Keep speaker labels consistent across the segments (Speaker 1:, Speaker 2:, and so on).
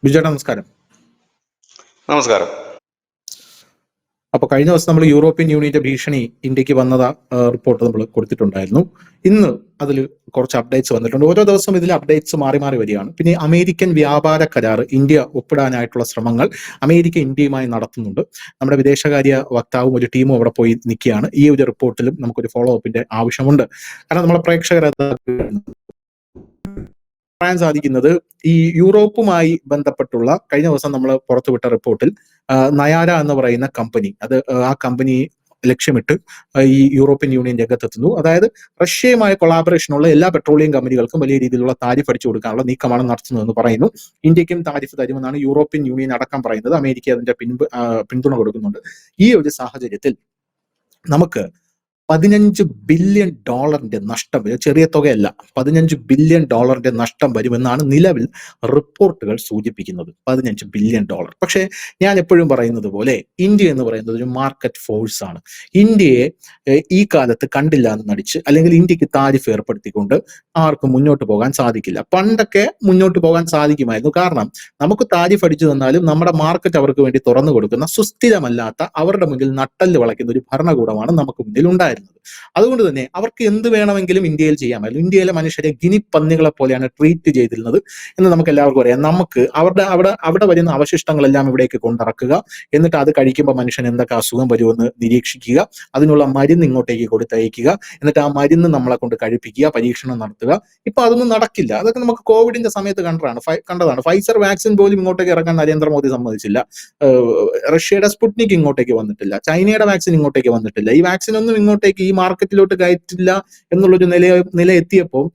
Speaker 1: ബിജുവേട്ടാ നമസ്കാരം.
Speaker 2: നമസ്കാരം.
Speaker 1: അപ്പോൾ കഴിഞ്ഞ ദിവസം നമ്മൾ യൂറോപ്യൻ യൂണിയന്റെ ഭീഷണി ഇന്ത്യക്ക് വന്നതാ റിപ്പോർട്ട് നമ്മൾ കൊടുത്തിട്ടുണ്ടായിരുന്നു. ഇന്ന് അതിൽ കുറച്ച് അപ്ഡേറ്റ്സ് വന്നിട്ടുണ്ട്. ഓരോ ദിവസം ഇതിൽ അപ്ഡേറ്റ്സ് മാറി മാറി വരികയാണ്. പിന്നെ അമേരിക്കൻ വ്യാപാര കരാർ ഇന്ത്യ ഒപ്പിടാനായിട്ടുള്ള ശ്രമങ്ങൾ അമേരിക്ക ഇന്ത്യയുമായി നടത്തുന്നുണ്ട്. നമ്മുടെ വിദേശകാര്യ വക്താവും ഒരു ടീമും അവിടെ പോയി നിൽക്കുകയാണ്. ഈ ഒരു റിപ്പോർട്ടിലും നമുക്കൊരു ഫോളോ അപ്പിന്റെ ആവശ്യമുണ്ട്. കാരണം നമ്മളെ പ്രേക്ഷകർ പറയാൻ സാധിക്കുന്നത് ഈ യൂറോപ്പുമായി ബന്ധപ്പെട്ടുള്ള കഴിഞ്ഞ ദിവസം നമ്മൾ പുറത്തുവിട്ട റിപ്പോർട്ടിൽ നയാര എന്ന് പറയുന്ന കമ്പനി ആ കമ്പനി ലക്ഷ്യമിട്ട് ഈ യൂറോപ്യൻ യൂണിയൻ രംഗത്തെത്തുന്നു. അതായത് റഷ്യയുമായി കൊളാബറേഷനുള്ള എല്ലാ പെട്രോളിയം കമ്പനികൾക്കും വലിയ രീതിയിലുള്ള താരിഫ് അടിച്ചു കൊടുക്കാനുള്ള നീക്കമാണ് നടത്തുന്നതെന്ന് പറയുന്നു. ഇന്ത്യക്കും താരിഫ് തരുമെന്നാണ് യൂറോപ്യൻ യൂണിയൻ അടക്കം പറയുന്നത്. അമേരിക്ക അതിന്റെ പിന്തുണ കൊടുക്കുന്നുണ്ട്. ഈ ഒരു സാഹചര്യത്തിൽ നമുക്ക് $15 ബില്യൺ നഷ്ടം വരും. ചെറിയ തുകയല്ല, $15 ബില്യൺ നഷ്ടം വരുമെന്നാണ് നിലവിൽ റിപ്പോർട്ടുകൾ സൂചിപ്പിക്കുന്നത്. $15 ബില്യൺ. പക്ഷേ ഞാൻ എപ്പോഴും പറയുന്നത് പോലെ ഇന്ത്യ എന്ന് പറയുന്നത് ഒരു മാർക്കറ്റ് ഫോഴ്സ് ആണ്. ഇന്ത്യയെ ഈ കാലത്ത് കണ്ടില്ല എന്ന് നടിച്ച് അല്ലെങ്കിൽ ഇന്ത്യക്ക് താരിഫ് ഏർപ്പെടുത്തിക്കൊണ്ട് ആർക്കും മുന്നോട്ട് പോകാൻ സാധിക്കില്ല. പണ്ടൊക്കെ മുന്നോട്ട് പോകാൻ സാധിക്കുമായിരുന്നു. കാരണം നമുക്ക് താരിഫ് അടിച്ചു തന്നാലും നമ്മുടെ മാർക്കറ്റ് അവർക്ക് വേണ്ടി തുറന്നു കൊടുക്കുന്ന സുസ്ഥിരമല്ലാത്ത, അവരുടെ മുന്നിൽ നട്ടല് വളയ്ക്കുന്ന ഒരു ഭരണകൂടമാണ് നമുക്ക് മുന്നിൽ ഉണ്ടായിരുന്നത്. അതുകൊണ്ട് തന്നെ അവർക്ക് എന്ത് വേണമെങ്കിലും ഇന്ത്യയിൽ ചെയ്യാമായിരുന്നു. ഇന്ത്യയിലെ മനുഷ്യരെ ഗിനിപ്പന്നികളെ പോലെയാണ് ട്രീറ്റ് ചെയ്തിരുന്നത് എന്ന് നമുക്ക് എല്ലാവർക്കും അറിയാം. നമുക്ക് അവിടെ വരുന്ന അവശിഷ്ടങ്ങളെല്ലാം ഇവിടേക്ക് കൊണ്ടിറക്കുക, എന്നിട്ട് അത് കഴിക്കുമ്പോൾ മനുഷ്യൻ എന്തൊക്കെ അസുഖം വരുമെന്ന് നിരീക്ഷിക്കുക, അതിനുള്ള മരുന്ന് ഇങ്ങോട്ടേക്ക് കൊടുത്തയക്കുക, എന്നിട്ട് ആ മരുന്ന് നമ്മളെ കൊണ്ട് കഴിപ്പിക്കുക, പരീക്ഷണം നടത്തുക. ഇപ്പൊ അതൊന്നും നടക്കില്ല. അതൊക്കെ നമുക്ക് കോവിഡിന്റെ സമയത്ത് കണ്ടതാണ്. ഫൈസർ വാക്സിൻ പോലും ഇങ്ങോട്ടേക്ക് ഇറക്കാൻ നരേന്ദ്രമോദി സമ്മതിച്ചില്ല. റഷ്യയുടെ സ്പുട്നിക് ഇങ്ങോട്ടേക്ക് വന്നിട്ടില്ല. ചൈനയുടെ വാക്സിൻ ഇങ്ങോട്ടേക്ക് വന്നിട്ടില്ല. ഈ വാക്സിൻ ഒന്നും ഇങ്ങോട്ടേക്ക് ഈ മാർക്കറ്റിലോട്ട് കയറ്റില്ല എന്നുള്ളൊരു നില എത്തിയപ്പോൾ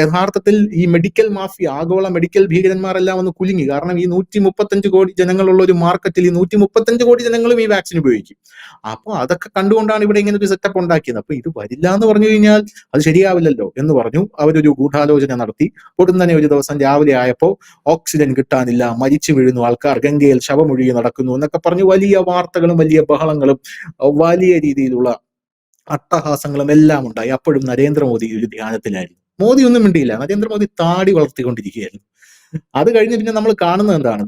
Speaker 1: യഥാർത്ഥത്തിൽ ഈ മെഡിക്കൽ മാഫിയ, ആഗോള മെഡിക്കൽ ഭീകരന്മാരെല്ലാം ഒന്ന് കുലുങ്ങി. കാരണം ഈ 135 കോടി ജനങ്ങളുള്ള ഒരു മാർക്കറ്റിൽ ഈ 135 കോടി ജനങ്ങളും ഈ വാക്സിൻ ഉപയോഗിക്കും. അപ്പോൾ അതൊക്കെ കണ്ടുകൊണ്ടാണ് ഇവിടെ ഇങ്ങനെ ഒരു സെറ്റപ്പ് ഉണ്ടാക്കിയത്. അപ്പൊ ഇത് വരില്ല എന്ന് പറഞ്ഞു കഴിഞ്ഞാൽ അത് ശരിയാവില്ലല്ലോ എന്ന് പറഞ്ഞു. അവരൊരു ഗൂഢാലോചന നടത്തി. ഉടൻ തന്നെ ഒരു ദിവസം രാവിലെ ആയപ്പോൾ ഓക്സിജൻ കിട്ടാനില്ല, മരിച്ചു വീഴുന്നു ആൾക്കാർ, ഗംഗയിൽ ശവമൊഴുകി നടക്കുന്നു എന്നൊക്കെ പറഞ്ഞു വലിയ വാർത്തകളും വലിയ ബഹളങ്ങളും വലിയ രീതിയിലുള്ള അട്ടഹാസങ്ങളും എല്ലാം ഉണ്ടായി. അപ്പോഴും നരേന്ദ്രമോദി ഒരു ധ്യാനത്തിലായിരുന്നു. മോദി ഒന്നും മിണ്ടിയില്ല. നരേന്ദ്രമോദി താടി വളർത്തിക്കൊണ്ടിരിക്കുകയായിരുന്നു. അത് കഴിഞ്ഞ് പിന്നെ നമ്മൾ കാണുന്നത് എന്താണ്?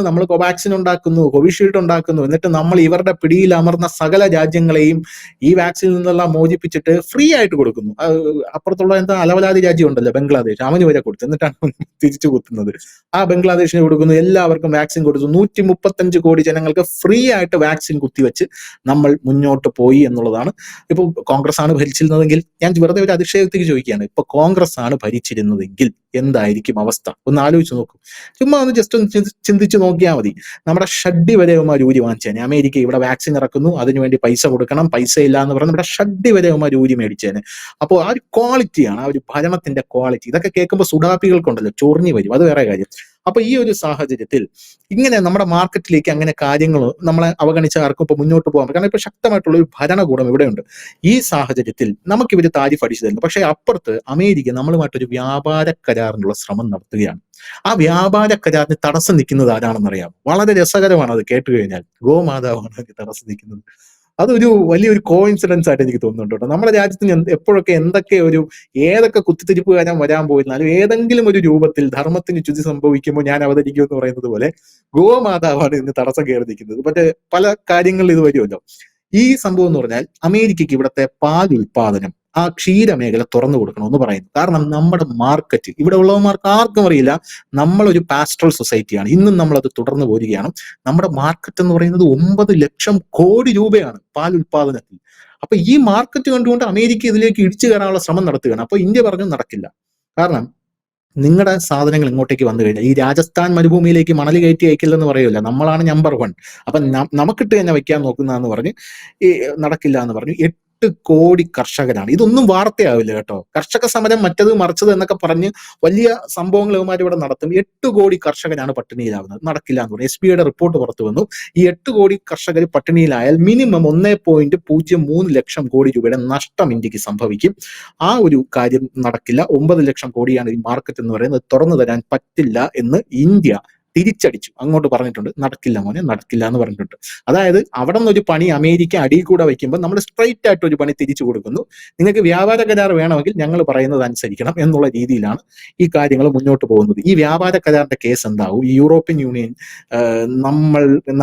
Speaker 1: നമ്മൾ കോവാക്സിൻ ഉണ്ടാക്കുന്നു, കോവിഷീൽഡ് ഉണ്ടാക്കുന്നു, എന്നിട്ട് നമ്മൾ ഇവരുടെ പിടിയിൽ അമർന്ന സകല രാജ്യങ്ങളെയും ഈ വാക്സിനിൽ നിന്നെല്ലാം മോചിപ്പിച്ചിട്ട് ഫ്രീ ആയിട്ട് കൊടുക്കുന്നു. അപ്പുറത്തുള്ള എന്താ അലവലാതി രാജ്യം ഉണ്ടല്ലോ, ബംഗ്ലാദേശ്, അവന് വരെ കൊടുത്തു, എന്നിട്ടാണ് തിരിച്ചു കുത്തുന്നത്. ആ ബംഗ്ലാദേശിന് കൊടുക്കുന്നു, എല്ലാവർക്കും വാക്സിൻ കൊടുത്തു. 135 കോടി ജനങ്ങൾക്ക് ഫ്രീ ആയിട്ട് വാക്സിൻ കുത്തിവെച്ച് നമ്മൾ മുന്നോട്ട് പോയി എന്നുള്ളതാണ്. ഇപ്പൊ കോൺഗ്രസ് ആണ് ഭരിച്ചിരുന്നതെങ്കിൽ, ഞാൻ വെറുതെ ഒരു അതിശയത്തേക്ക് ചോദിക്കുകയാണ്, ഇപ്പൊ കോൺഗ്രസ് ആണ് ഭരിച്ചിരുന്നതെങ്കിൽ എന്തായിരിക്കും അവസ്ഥ? ഒന്ന് ആലോചിച്ച് നോക്കും. ചുമ്മാ ഒന്ന് ജസ്റ്റ് ഒന്ന് ചിന്തിച്ച് നോക്കിയാൽ മതി. നമ്മുടെ ഷഡ്ഡി വരെ ഉമാർ ഊരി വാങ്ങിച്ചേനെ. അമേരിക്ക ഇവിടെ വാക്സിൻ ഇറക്കുന്നു, അതിനുവേണ്ടി പൈസ കൊടുക്കണം, പൈസ ഇല്ല എന്ന് പറഞ്ഞ് നമ്മുടെ ഷഡ്ഡി വരെ ഉമാർ ഊരി മേടിച്ചേനെ. അപ്പോൾ ആ ഒരു ക്വാളിറ്റിയാണ്, ആ ഒരു ഭരണത്തിന്റെ ക്വാളിറ്റി. ഇതൊക്കെ കേൾക്കുമ്പോൾ സുഡാപ്പികൾക്കുണ്ടല്ലോ ചൊറിഞ്ഞു വരും, അത് വേറെ കാര്യം. അപ്പൊ ഈ ഒരു സാഹചര്യത്തിൽ ഇങ്ങനെ നമ്മുടെ മാർക്കറ്റിലേക്ക് അങ്ങനെ കാര്യങ്ങൾ നമ്മളെ അവഗണിച്ച ആർക്കും ഇപ്പൊ മുന്നോട്ട് പോകാൻ പറ്റും. കാരണം ഇപ്പൊ ശക്തമായിട്ടുള്ള ഒരു ഭരണകൂടം ഇവിടെയുണ്ട്. ഈ സാഹചര്യത്തിൽ നമുക്ക് ഇവര് താരിഫ് അടിച്ചു തരുന്നു. പക്ഷെ അപ്പുറത്ത് അമേരിക്ക നമ്മളുമായിട്ടൊരു വ്യാപാര കരാറിനുള്ള ശ്രമം നടത്തുകയാണ്. ആ വ്യാപാര കരാറിന് തടസ്സം നിൽക്കുന്നത് ആരാണെന്നറിയാം? വളരെ രസകരമാണ് അത് കേട്ട് കഴിഞ്ഞാൽ. ഗോമാതാവാണ് അതിന് തടസ്സം നിൽക്കുന്നത്. അതൊരു വലിയൊരു കോയിൻസിഡൻസ് ആയിട്ട് എനിക്ക് തോന്നുന്നുണ്ട് കേട്ടോ. നമ്മുടെ രാജ്യത്തിന് എപ്പോഴൊക്കെ ഏതൊക്കെ കുത്തിത്തിരിപ്പുകാരൻ വരാൻ പോയിരുന്നാലും ഏതെങ്കിലും ഒരു രൂപത്തിൽ ധർമ്മത്തിന് ച്യുതി സംഭവിക്കുമ്പോൾ ഞാൻ അവതരിക്കും എന്ന് പറയുന്നത് പോലെ ഗോമാതാവാണ് ഇന്ന് തടസ്സം കയറി നിൽക്കുന്നത്. മറ്റേ പല കാര്യങ്ങളിൽ ഇത് വരുമല്ലോ. ഈ സംഭവം എന്ന് പറഞ്ഞാൽ അമേരിക്കയ്ക്ക് ഇവിടുത്തെ പാൽ ഉൽപാദനം, ആ ക്ഷീരമേഖല തുറന്നു കൊടുക്കണമെന്ന് പറയുന്നു. കാരണം നമ്മുടെ മാർക്കറ്റ്, ഇവിടെ ഉള്ളവന്മാർക്ക് ആർക്കും അറിയില്ല, നമ്മളൊരു പാസ്റ്ററൽ സൊസൈറ്റിയാണ്. ഇന്നും നമ്മളത് തുടർന്നു പോരുകയാണ്. നമ്മുടെ മാർക്കറ്റ് എന്ന് പറയുന്നത് 9 ലക്ഷം കോടി രൂപയാണ് പാൽ ഉൽപാദനത്തിൽ. അപ്പൊ ഈ മാർക്കറ്റ് കണ്ടുകൊണ്ട് അമേരിക്ക ഇതിലേക്ക് ഇടിച്ചു കയറാനുള്ള ശ്രമം നടത്തുകയാണ്. അപ്പൊ ഇന്ത്യ പറഞ്ഞു നടക്കില്ല. കാരണം നിങ്ങളുടെ സാധനങ്ങൾ ഇങ്ങോട്ടേക്ക് വന്നു കഴിഞ്ഞാൽ ഈ രാജസ്ഥാൻ മരുഭൂമിയിലേക്ക് മണൽ കയറ്റി അയക്കില്ലെന്ന് പറയൂല, നമ്മളാണ് നമ്പർ 1. അപ്പൊ നമുക്കിട്ട് തന്നെ വെക്കാൻ നോക്കുന്നതെന്ന് പറഞ്ഞ് നടക്കില്ല എന്ന് പറഞ്ഞു. 8 കോടി കർഷകരാണ്. ഇതൊന്നും വാർത്തയാവില്ല കേട്ടോ. കർഷക സമരം മറ്റത് മറിച്ചത് എന്നൊക്കെ പറഞ്ഞ് വലിയ സംഭവങ്ങൾ ഇവന്മാർ ഇവിടെ നടത്തും. 8 കോടി കർഷകരാണ് പട്ടിണിയിലാവുന്നത്. നടക്കില്ല എന്ന് പറഞ്ഞു. SBIയുടെ റിപ്പോർട്ട് പുറത്തു വന്നു. ഈ 8 കോടി കർഷകർ പട്ടിണിയിലായാൽ മിനിമം 1.03 ലക്ഷം കോടി രൂപയുടെ നഷ്ടം ഇന്ത്യക്ക് സംഭവിക്കും. ആ ഒരു കാര്യം നടക്കില്ല. 9 ലക്ഷം കോടിയാണ് ഈ മാർക്കറ്റ് എന്ന് പറയുന്നത്. തുറന്നു തരാൻ പറ്റില്ല എന്ന് ഇന്ത്യ തിരിച്ചടിച്ചു, അങ്ങോട്ട് പറഞ്ഞിട്ടുണ്ട് നടക്കില്ല മോനെ, നടക്കില്ല എന്ന് പറഞ്ഞിട്ടുണ്ട്. അതായത് അവിടെ നിന്നൊരു പണി അമേരിക്ക അടിയിൽ കൂടെ വയ്ക്കുമ്പോൾ നമ്മൾ സ്ട്രൈറ്റ് ആയിട്ട് ഒരു പണി തിരിച്ചു കൊടുക്കുന്നു. നിങ്ങൾക്ക് വ്യാപാര കരാർ വേണമെങ്കിൽ ഞങ്ങൾ പറയുന്നത് അനുസരിക്കണം എന്നുള്ള രീതിയിലാണ് ഈ കാര്യങ്ങൾ മുന്നോട്ട് പോകുന്നത്. ഈ വ്യാപാര കരാറിന്റെ കേസ് എന്താവും? ഈ യൂറോപ്യൻ യൂണിയൻ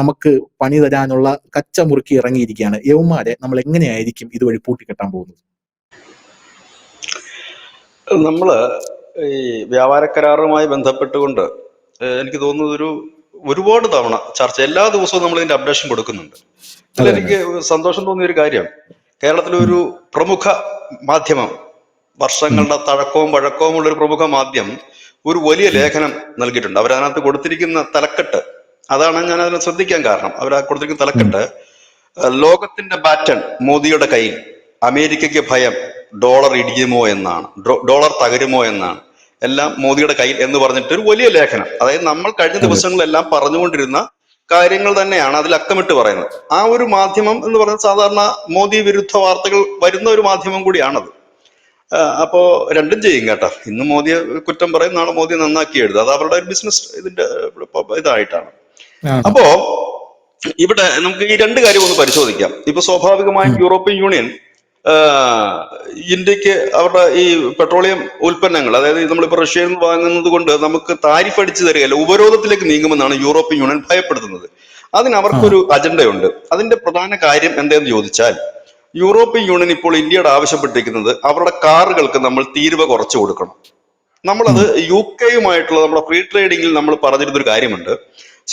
Speaker 1: നമുക്ക് പണി തരാനുള്ള കച്ച മുറുക്കി ഇറങ്ങിയിരിക്കുകയാണ്. യവന്മാരെ നമ്മൾ എങ്ങനെയായിരിക്കും ഇതുവഴി പൂട്ടിക്കെട്ടാൻ പോകുന്നത്?
Speaker 2: നമ്മള് ഈ വ്യാപാര കരാറുമായി ബന്ധപ്പെട്ടുകൊണ്ട് എനിക്ക് തോന്നുന്നത് ഒരുപാട് തവണ ചർച്ച, എല്ലാ ദിവസവും നമ്മൾ ഇതിന്റെ അപ്ഡേഷൻ കൊടുക്കുന്നുണ്ട്. ഇതിൽ എനിക്ക് സന്തോഷം തോന്നിയ ഒരു കാര്യം, കേരളത്തിലെ ഒരു പ്രമുഖ മാധ്യമം, വർഷങ്ങളുടെ തഴക്കവും പഴക്കവും ഉള്ള ഒരു പ്രമുഖ മാധ്യമം ഒരു വലിയ ലേഖനം നൽകിയിട്ടുണ്ട്. അവരതിനകത്ത് കൊടുത്തിരിക്കുന്ന തലക്കെട്ട്, അതാണ് ഞാൻ അതിനെ ശ്രദ്ധിക്കാൻ കാരണം. അവർ കൊടുത്തിരിക്കുന്ന തലക്കെട്ട്, ലോകത്തിന്റെ ബാറ്റൺ മോദിയുടെ കയ്യിൽ, അമേരിക്കയ്ക്ക് ഭയം, ഡോളർ ഇടിയുമോ എന്നാണ്, ഡോളർ തകരുമോ എന്നാണ്, എല്ലാം മോദിയുടെ കയ്യിൽ എന്ന് പറഞ്ഞിട്ട് ഒരു വലിയ ലേഖനം. അതായത് നമ്മൾ കഴിഞ്ഞ ദിവസങ്ങളെല്ലാം പറഞ്ഞുകൊണ്ടിരുന്ന കാര്യങ്ങൾ തന്നെയാണ് അതിൽ അക്കമിട്ട് പറയുന്നത്. ആ ഒരു മാധ്യമം എന്ന് പറയുന്നത് സാധാരണ മോദി വിരുദ്ധ വാർത്തകൾ വരുന്ന ഒരു മാധ്യമം കൂടിയാണത്. അപ്പോ രണ്ടും ചെയ്യും കേട്ടോ. ഇന്ന് മോദിയെ കുറ്റം പറയും, നാളെ മോദിയെ നന്നാക്കി എഴുതുക. അത് അവരുടെ ഒരു ബിസിനസ് ഇതിന്റെ ഇതായിട്ടാണ്. അപ്പോ ഇവിടെ നമുക്ക് ഈ രണ്ട് കാര്യം ഒന്ന് പരിശോധിക്കാം. ഇപ്പൊ സ്വാഭാവികമായും യൂറോപ്യൻ യൂണിയൻ ഇന്ത്യക്ക് അവരുടെ ഈ പെട്രോളിയം ഉൽപ്പന്നങ്ങൾ, അതായത് നമ്മളിപ്പോൾ റഷ്യയിൽ നിന്ന് വാങ്ങുന്നത് കൊണ്ട് നമുക്ക് താരിഫ് അടിച്ചു തരികയല്ല, ഉപരോധത്തിലേക്ക് നീങ്ങുമെന്നാണ് യൂറോപ്യൻ യൂണിയൻ ഭയപ്പെടുത്തുന്നത്. അതിന് അവർക്കൊരു അജണ്ടയുണ്ട്. അതിന്റെ പ്രധാന കാര്യം എന്തെന്ന് ചോദിച്ചാൽ, യൂറോപ്യൻ യൂണിയൻ ഇപ്പോൾ ഇന്ത്യയോട് ആവശ്യപ്പെട്ടിരിക്കുന്നത് അവരുടെ കാറുകൾക്ക് നമ്മൾ തീരുവ കുറച്ചു കൊടുക്കണം. നമ്മളത് UK-യുമായിട്ടുള്ള നമ്മുടെ ഫ്രീ ട്രേഡിങ്ങിൽ നമ്മൾ പറഞ്ഞിരുന്നൊരു കാര്യമുണ്ട്.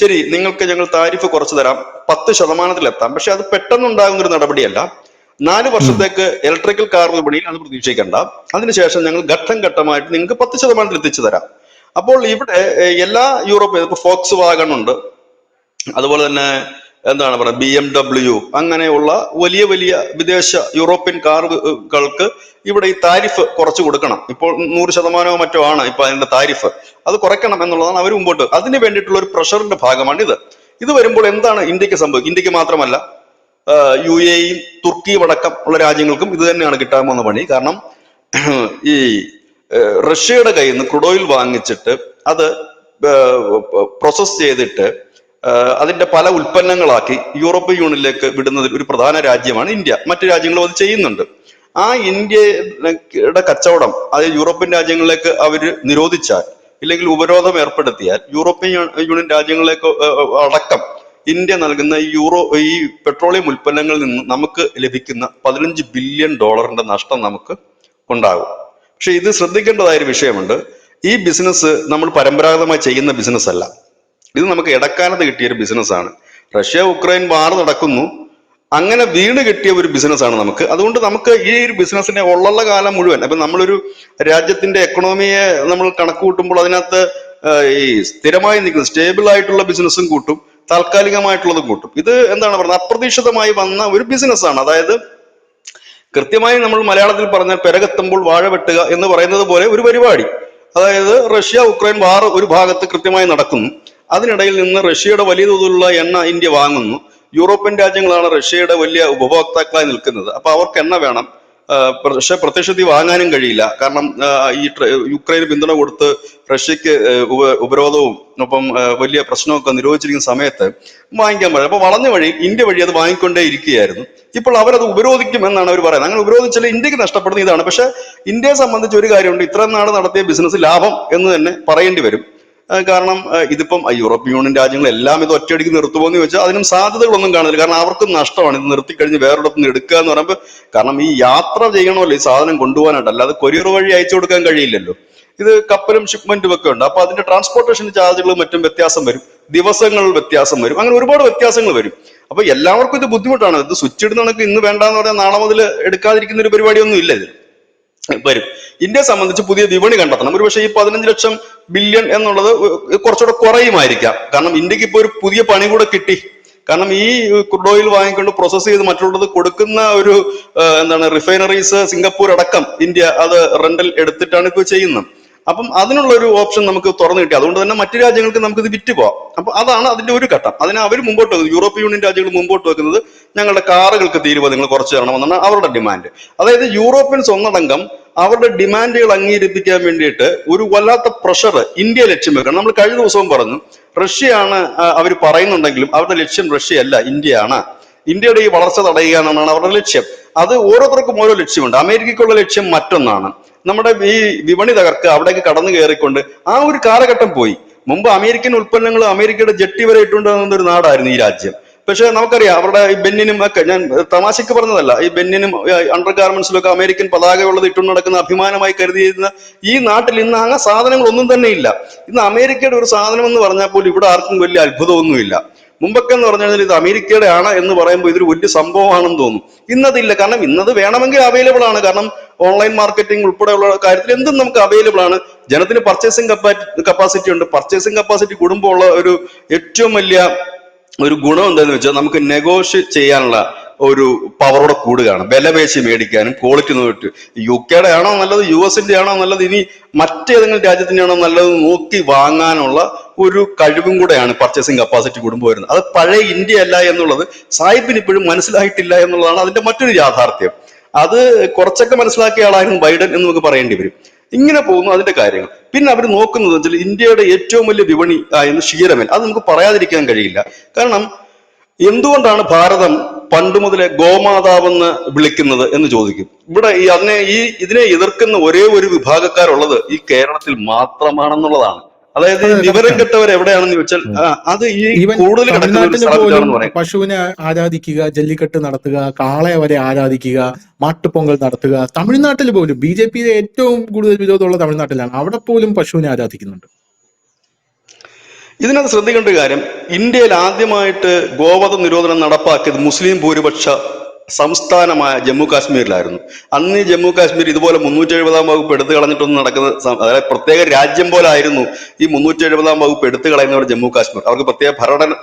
Speaker 2: ശരി, നിങ്ങൾക്ക് ഞങ്ങൾ താരിഫ് കുറച്ചു തരാം, 10% പക്ഷെ അത് പെട്ടെന്നുണ്ടാകുന്ന ഒരു നടപടിയല്ല. 4 വർഷത്തേക്ക് ഇലക്ട്രിക്കൽ കാർ വിപണിയിൽ അത് പ്രതീക്ഷിക്കേണ്ട. അതിനുശേഷം ഞങ്ങൾ ഘട്ടം ഘട്ടമായിട്ട് നിങ്ങൾക്ക് 10% എത്തിച്ചു തരാം. അപ്പോൾ ഇവിടെ എല്ലാ യൂറോപ്യൻ, ഇപ്പൊ ഫോക്സ് വാഗൺ ഉണ്ട്, അതുപോലെ തന്നെ എന്താണ് പറയുക, BMW, അങ്ങനെയുള്ള വലിയ വലിയ വിദേശ യൂറോപ്യൻ കാറുകൾക്ക് ഇവിടെ ഈ താരിഫ് കുറച്ചു കൊടുക്കണം. ഇപ്പോൾ 100% മറ്റോ ആണ് ഇപ്പൊ അതിന്റെ താരിഫ്. അത് കുറയ്ക്കണം എന്നുള്ളതാണ് അവർ മുമ്പോട്ട്. അതിന് വേണ്ടിയിട്ടുള്ള ഒരു പ്രഷറിന്റെ ഭാഗമാണ് ഇത്. ഇത് വരുമ്പോൾ എന്താണ് ഇന്ത്യക്ക് സംഭവിക്കും? ഇന്ത്യക്ക് മാത്രമല്ല, UAE-യും തുർക്കിയും അടക്കം ഉള്ള രാജ്യങ്ങൾക്കും ഇത് തന്നെയാണ് കിട്ടാൻ പോകുന്ന പണി. കാരണം ഈ റഷ്യയുടെ കയ്യിൽ നിന്ന് ക്രൂഡ് ഓയിൽ വാങ്ങിച്ചിട്ട് അത് പ്രോസസ് ചെയ്തിട്ട് അതിന്റെ പല ഉൽപ്പന്നങ്ങളാക്കി യൂറോപ്യൻ യൂണിയനിലേക്ക് വിടുന്നതിൽ ഒരു പ്രധാന രാജ്യമാണ് ഇന്ത്യ. മറ്റു രാജ്യങ്ങളും അത് ചെയ്യുന്നുണ്ട്. ആ ഇന്ത്യയുടെ കച്ചവടം അത് യൂറോപ്യൻ രാജ്യങ്ങളിലേക്ക് അവർ നിരോധിച്ചാൽ, ഇല്ലെങ്കിൽ ഉപരോധം ഏർപ്പെടുത്തിയാൽ, യൂറോപ്യൻ യൂണിയൻ രാജ്യങ്ങളിലേക്ക് അടക്കം ഇന്ത്യ നൽകുന്ന ഈ പെട്രോളിയം ഉൽപ്പന്നങ്ങളിൽ നിന്ന് നമുക്ക് ലഭിക്കുന്ന $15 ബില്യൺ നഷ്ടം നമുക്ക് ഉണ്ടാകും. പക്ഷെ ഇത് ശ്രദ്ധിക്കേണ്ടതായ ഒരു വിഷയമുണ്ട്. ഈ ബിസിനസ് നമ്മൾ പരമ്പരാഗതമായി ചെയ്യുന്ന ബിസിനസ് അല്ല. ഇത് നമുക്ക് ഇടക്കാലത്ത് കിട്ടിയ ഒരു ബിസിനസ്സാണ്. റഷ്യ ഉക്രൈൻ വാർ നടക്കുന്നു, അങ്ങനെ വീണ് കിട്ടിയ ഒരു ബിസിനസ്സാണ് നമുക്ക്. അതുകൊണ്ട് നമുക്ക് ഈ ഒരു ബിസിനസിനെ ഉള്ള കാലം മുഴുവൻ, അപ്പൊ നമ്മളൊരു രാജ്യത്തിന്റെ എക്കണോമിയെ നമ്മൾ കണക്ക് കൂട്ടുമ്പോൾ അതിനകത്ത് ഈ സ്ഥിരമായി നിൽക്കുന്ന സ്റ്റേബിൾ ആയിട്ടുള്ള ബിസിനസ്സും കൂട്ടും, താൽക്കാലികമായിട്ടുള്ളതും കൂട്ടും. ഇത് എന്താണ് പറയുന്നത്, അപ്രതീക്ഷിതമായി വന്ന ഒരു ബിസിനസ്സാണ്. അതായത് കൃത്യമായി നമ്മൾ മലയാളത്തിൽ പറഞ്ഞാൽ പെരകെത്തുമ്പോൾ വാഴ വെട്ടുക എന്ന് പറയുന്നത് പോലെ ഒരു പരിപാടി. അതായത് റഷ്യ ഉക്രൈൻ വാർ ഒരു ഭാഗത്ത് കൃത്യമായി നടക്കുന്നു, അതിനിടയിൽ നിന്ന് റഷ്യയുടെ വലിയ തോതിലുള്ള എണ്ണ ഇന്ത്യ വാങ്ങുന്നു. യൂറോപ്യൻ രാജ്യങ്ങളാണ് റഷ്യയുടെ വലിയ ഉപഭോക്താക്കളായി നിൽക്കുന്നത്. അപ്പൊ അവർക്ക് എണ്ണ വേണം. പക്ഷെ പ്രത്യക്ഷത്തിൽ വാങ്ങാനും കഴിയില്ല. കാരണം ഈ യുക്രൈന് പിന്തുണ കൊടുത്ത് റഷ്യക്ക് ഉപരോധവും ഒപ്പം വലിയ പ്രശ്നമൊക്കെ നിരോധിച്ചിരിക്കുന്ന സമയത്ത് വാങ്ങിക്കാൻ പാടില്ല. അപ്പൊ വളഞ്ഞ വഴി ഇന്ത്യ വഴി അത് വാങ്ങിക്കൊണ്ടേ ഇരിക്കുകയായിരുന്നു. ഇപ്പോൾ അവരത് ഉപരോധിക്കും എന്നാണ് അവർ പറയുന്നത്. അങ്ങനെ ഉപരോധിച്ചാൽ ഇന്ത്യക്ക് നഷ്ടപ്പെടുന്ന ഇതാണ്. പക്ഷെ ഇന്ത്യയെ സംബന്ധിച്ച് ഒരു കാര്യമുണ്ട്, ഇത്രയും നാട് നടത്തിയ ബിസിനസ് ലാഭം എന്ന് തന്നെ പറയേണ്ടി വരും. കാരണം ഇതിപ്പം യൂറോപ്യൻ യൂണിയൻ രാജ്യങ്ങളെല്ലാം ഇത് ഒറ്റയടിക്ക് നിർത്തുമോ എന്ന് ചോദിച്ചാൽ അതിനും സാധ്യതകളൊന്നും കാണുന്നില്ല. കാരണം അവർക്കും നഷ്ടമാണ് ഇത് നിർത്തിക്കഴിഞ്ഞ് വേറൊരിടത്ത് നിന്ന് എടുക്കുക എന്ന് പറയുമ്പോൾ. കാരണം ഈ യാത്ര ചെയ്യണമല്ലോ ഈ സാധനം കൊണ്ടുപോകാനായിട്ട്, അല്ലാതെ കൊറിയർ വഴി അയച്ചു കൊടുക്കാൻ കഴിയില്ലല്ലോ. ഇത് കപ്പലും ഷിപ്മെന്റും ഒക്കെ ഉണ്ട്. അപ്പൊ അതിന്റെ ട്രാൻസ്പോർട്ടേഷൻ ചാർജുകളും മറ്റും വ്യത്യാസം വരും, ദിവസങ്ങളിൽ വ്യത്യാസം വരും, അങ്ങനെ ഒരുപാട് വ്യത്യാസങ്ങൾ വരും. അപ്പൊ എല്ലാവർക്കും ഇത് ബുദ്ധിമുട്ടാണ്. ഇത് സ്വിച്ച് ഇടുന്ന ഇന്ന് വേണ്ടാന്ന് പറയാൻ നാളെ മുതൽ എടുക്കാതിരിക്കുന്ന ഒരു പരിപാടിയൊന്നും ഇല്ല ഇതിൽ വരും. ഇന്ത്യയെ സംബന്ധിച്ച് പുതിയ വിപണി കണ്ടെത്തണം. ഒരുപക്ഷെ ഈ 15 ലക്ഷം ബില്യൺ എന്നുള്ളത് കുറച്ചുകൂടെ കുറയുമായിരിക്കാം. കാരണം ഇന്ത്യക്ക് ഇപ്പോൾ ഒരു പുതിയ പണി കൂടെ കിട്ടി. കാരണം ഈ ക്രൂഡ് ഓയിൽ വാങ്ങിക്കൊണ്ട് പ്രോസസ് ചെയ്ത് മറ്റുള്ളത് കൊടുക്കുന്ന ഒരു റിഫൈനറീസ് സിംഗപ്പൂർ അടക്കം ഇന്ത്യ അത് റെന്റൽ എടുത്തിട്ടാണ് ഇപ്പോൾ ചെയ്യുന്നത്. അപ്പം അതിനുള്ള ഒരു ഓപ്ഷൻ നമുക്ക് തുറന്നു കിട്ടി. അതുകൊണ്ട് തന്നെ മറ്റു രാജ്യങ്ങൾക്ക് നമുക്ക് ഇത് വിറ്റ് പോവാം. അപ്പൊ അതാണ് അതിന്റെ ഒരു ഘട്ടം. അതിനെ അവർ മുമ്പോട്ട് വെക്കുന്നത്, യൂറോപ്യൻ യൂണിയൻ രാജ്യങ്ങൾ മുമ്പോട്ട് വെക്കുന്നത് ഞങ്ങളുടെ കാറുകൾക്ക് തീരുവ നിങ്ങൾ കുറച്ച് തരണമെന്നാണ് അവരുടെ ഡിമാൻഡ്. അതായത് യൂറോപ്യൻസ് ഒന്നടങ്കം അവരുടെ ഡിമാൻഡുകൾ അംഗീകരിപ്പിക്കാൻ വേണ്ടിയിട്ട് ഒരു വല്ലാത്ത പ്രഷർ ഇന്ത്യ ലക്ഷ്യം വെക്കണം. നമ്മൾ കഴിഞ്ഞ ദിവസവും പറഞ്ഞു, റഷ്യയാണ് അവർ പറയുന്നുണ്ടെങ്കിലും അവരുടെ ലക്ഷ്യം റഷ്യയല്ല, ഇന്ത്യയാണ്. ഇന്ത്യയുടെ ഈ വളർച്ച തടയുക എന്നാണ് അവരുടെ ലക്ഷ്യം. അത് ഓരോരുത്തർക്കും ഓരോ ലക്ഷ്യമുണ്ട്. അമേരിക്കയ്ക്കുള്ള ലക്ഷ്യം മറ്റൊന്നാണ്. നമ്മുടെ ഈ വിപണി തകർക്കുക, അവിടേക്ക് കടന്നു കയറിക്കൊണ്ട് ആ ഒരു കാലഘട്ടം പോയി. മുമ്പ് അമേരിക്കൻ ഉൽപ്പന്നങ്ങൾ അമേരിക്കയുടെ ജെട്ടി വരെ ഇട്ടുകൊണ്ടുവന്ന ഒരു നാടായിരുന്നു ഈ രാജ്യം. പക്ഷെ നമുക്കറിയാം അവരുടെ ഈ ബെന്നിനും ഒക്കെ, ഞാൻ തമാശക്ക് പറഞ്ഞതല്ല, ഈ ബെന്നിനും അണ്ടർ ഗാർമെന്റ്സിലൊക്കെ അമേരിക്കൻ പതാകയുള്ളത് ഇട്ടുകൊണ്ട് നടക്കുന്ന അഭിമാനമായി കരുതിയിരുന്ന ഈ നാട്ടിൽ ഇന്ന് ആ സാധനങ്ങളൊന്നും തന്നെ ഇല്ല. ഇന്ന് അമേരിക്കയുടെ ഒരു സാധനം എന്ന് പറഞ്ഞാൽ പോലും ഇവിടെ ആർക്കും വലിയ അത്ഭുതമൊന്നുമില്ല. മുമ്പൊക്കെ എന്ന് പറഞ്ഞു കഴിഞ്ഞാൽ ഇത് അമേരിക്കയുടെ ആണ് എന്ന് പറയുമ്പോൾ ഇതൊരു വലിയ സംഭവമാണെന്ന് തോന്നും. ഇന്നതില്ല. കാരണം ഇന്നത് വേണമെങ്കിൽ അവൈലബിൾ ആണ്. കാരണം ഓൺലൈൻ മാർക്കറ്റിംഗ് ഉൾപ്പെടെയുള്ള കാര്യത്തിൽ എന്തും നമുക്ക് അവൈലബിൾ ആണ്. ജനത്തിന് പർച്ചേസിംഗ് കപ്പാസിറ്റി ഉണ്ട്. പർച്ചേസിംഗ് കപ്പാസിറ്റി കൂടുമ്പോൾ ഉള്ള ഒരു ഏറ്റവും വലിയ ഒരു ഗുണം എന്താന്ന് വെച്ചാൽ നമുക്ക് നെഗോഷിയേറ്റ് ചെയ്യാനുള്ള ഒരു പവറോടെ കൂടുകയാണ്. വില പേശി മേടിക്കാനും ക്വാളിറ്റി നോക്കിയിട്ട് UK ആണോ നല്ലത്, US ആണോ നല്ലത്, ഇനി മറ്റേതെങ്കിലും രാജ്യത്തിന്റെ ആണോ നല്ലത് നോക്കി വാങ്ങാനുള്ള ഒരു കഴിവും കൂടെയാണ് പർച്ചേസിംഗ് കപ്പാസിറ്റി കൂടുമ്പോൾ വരുന്നത്. അത് പഴയ ഇന്ത്യ അല്ല എന്നുള്ളത് സാഹിബിന് ഇപ്പോഴും മനസ്സിലായിട്ടില്ല എന്നുള്ളതാണ് അതിന്റെ മറ്റൊരു യാഥാർത്ഥ്യം. അത് കുറച്ചൊക്കെ മനസ്സിലാക്കിയ ആളായിരുന്നു ബൈഡൻ എന്ന് നമുക്ക് പറയേണ്ടി വരും. ഇങ്ങനെ പോകുന്നു അതിന്റെ കാര്യങ്ങൾ. പിന്നെ അവർ നോക്കുന്നത് വെച്ചാൽ ഇന്ത്യയുടെ ഏറ്റവും വലിയ വിപണി ആയിരുന്നു ക്ഷീരമേൽ. അത് നമുക്ക് പറയാതിരിക്കാൻ കഴിയില്ല. കാരണം എന്തുകൊണ്ടാണ് ഭാരതം പണ്ട് മുതലേ ഗോമാതാവെന്ന് വിളിക്കുന്നത് എന്ന് ചോദിക്കും. ഇവിടെ ഇതിനെ എതിർക്കുന്ന ഒരേ ഒരു വിഭാഗക്കാരുള്ളത് ഈ കേരളത്തിൽ മാത്രമാണെന്നുള്ളതാണ്. അതായത് വിവരം കെട്ടവർ എവിടെയാണെന്ന് ചോദിച്ചാൽ അത് ഈ കൂടുതൽ കിടക്കുന്ന ഒരു സ്ഥലത്താണെന്ന് പറയാം.
Speaker 1: പശുവിനെ ആരാധിക്കുക, ജല്ലിക്കെട്ട് നടത്തുക, കാളയെ വരെ ആരാധിക്കുക, മാട്ടുപൊങ്കൽ നടത്തുക. തമിഴ്നാട്ടിൽ പോലും BJP ഏറ്റവും കൂടുതൽ വിരോധമുള്ള തമിഴ്നാട്ടിലാണ്. അവിടെ പോലും പശുവിനെ ആരാധിക്കുന്നുണ്ട്.
Speaker 2: ഇതിനകത്ത് ശ്രദ്ധിക്കേണ്ട കാര്യം, ഇന്ത്യയിൽ ആദ്യമായിട്ട് ഗോവധ നിരോധനം നടപ്പാക്കിയത് മുസ്ലിം ഭൂരിപക്ഷ സംസ്ഥാനമായ ജമ്മു കാശ്മീരിലായിരുന്നു. അന്ന് ഈ ജമ്മു കാശ്മീർ ഇതുപോലെ 370-ാം വകുപ്പ് എടുത്തു കളഞ്ഞിട്ടൊന്നും നടക്കുന്ന, അതായത് പ്രത്യേക രാജ്യം പോലെ ആയിരുന്നു ഈ 370-ാം വകുപ്പ് എടുത്തു കളയുന്നവർ ജമ്മു കാശ്മീർ. അവർക്ക് പ്രത്യേക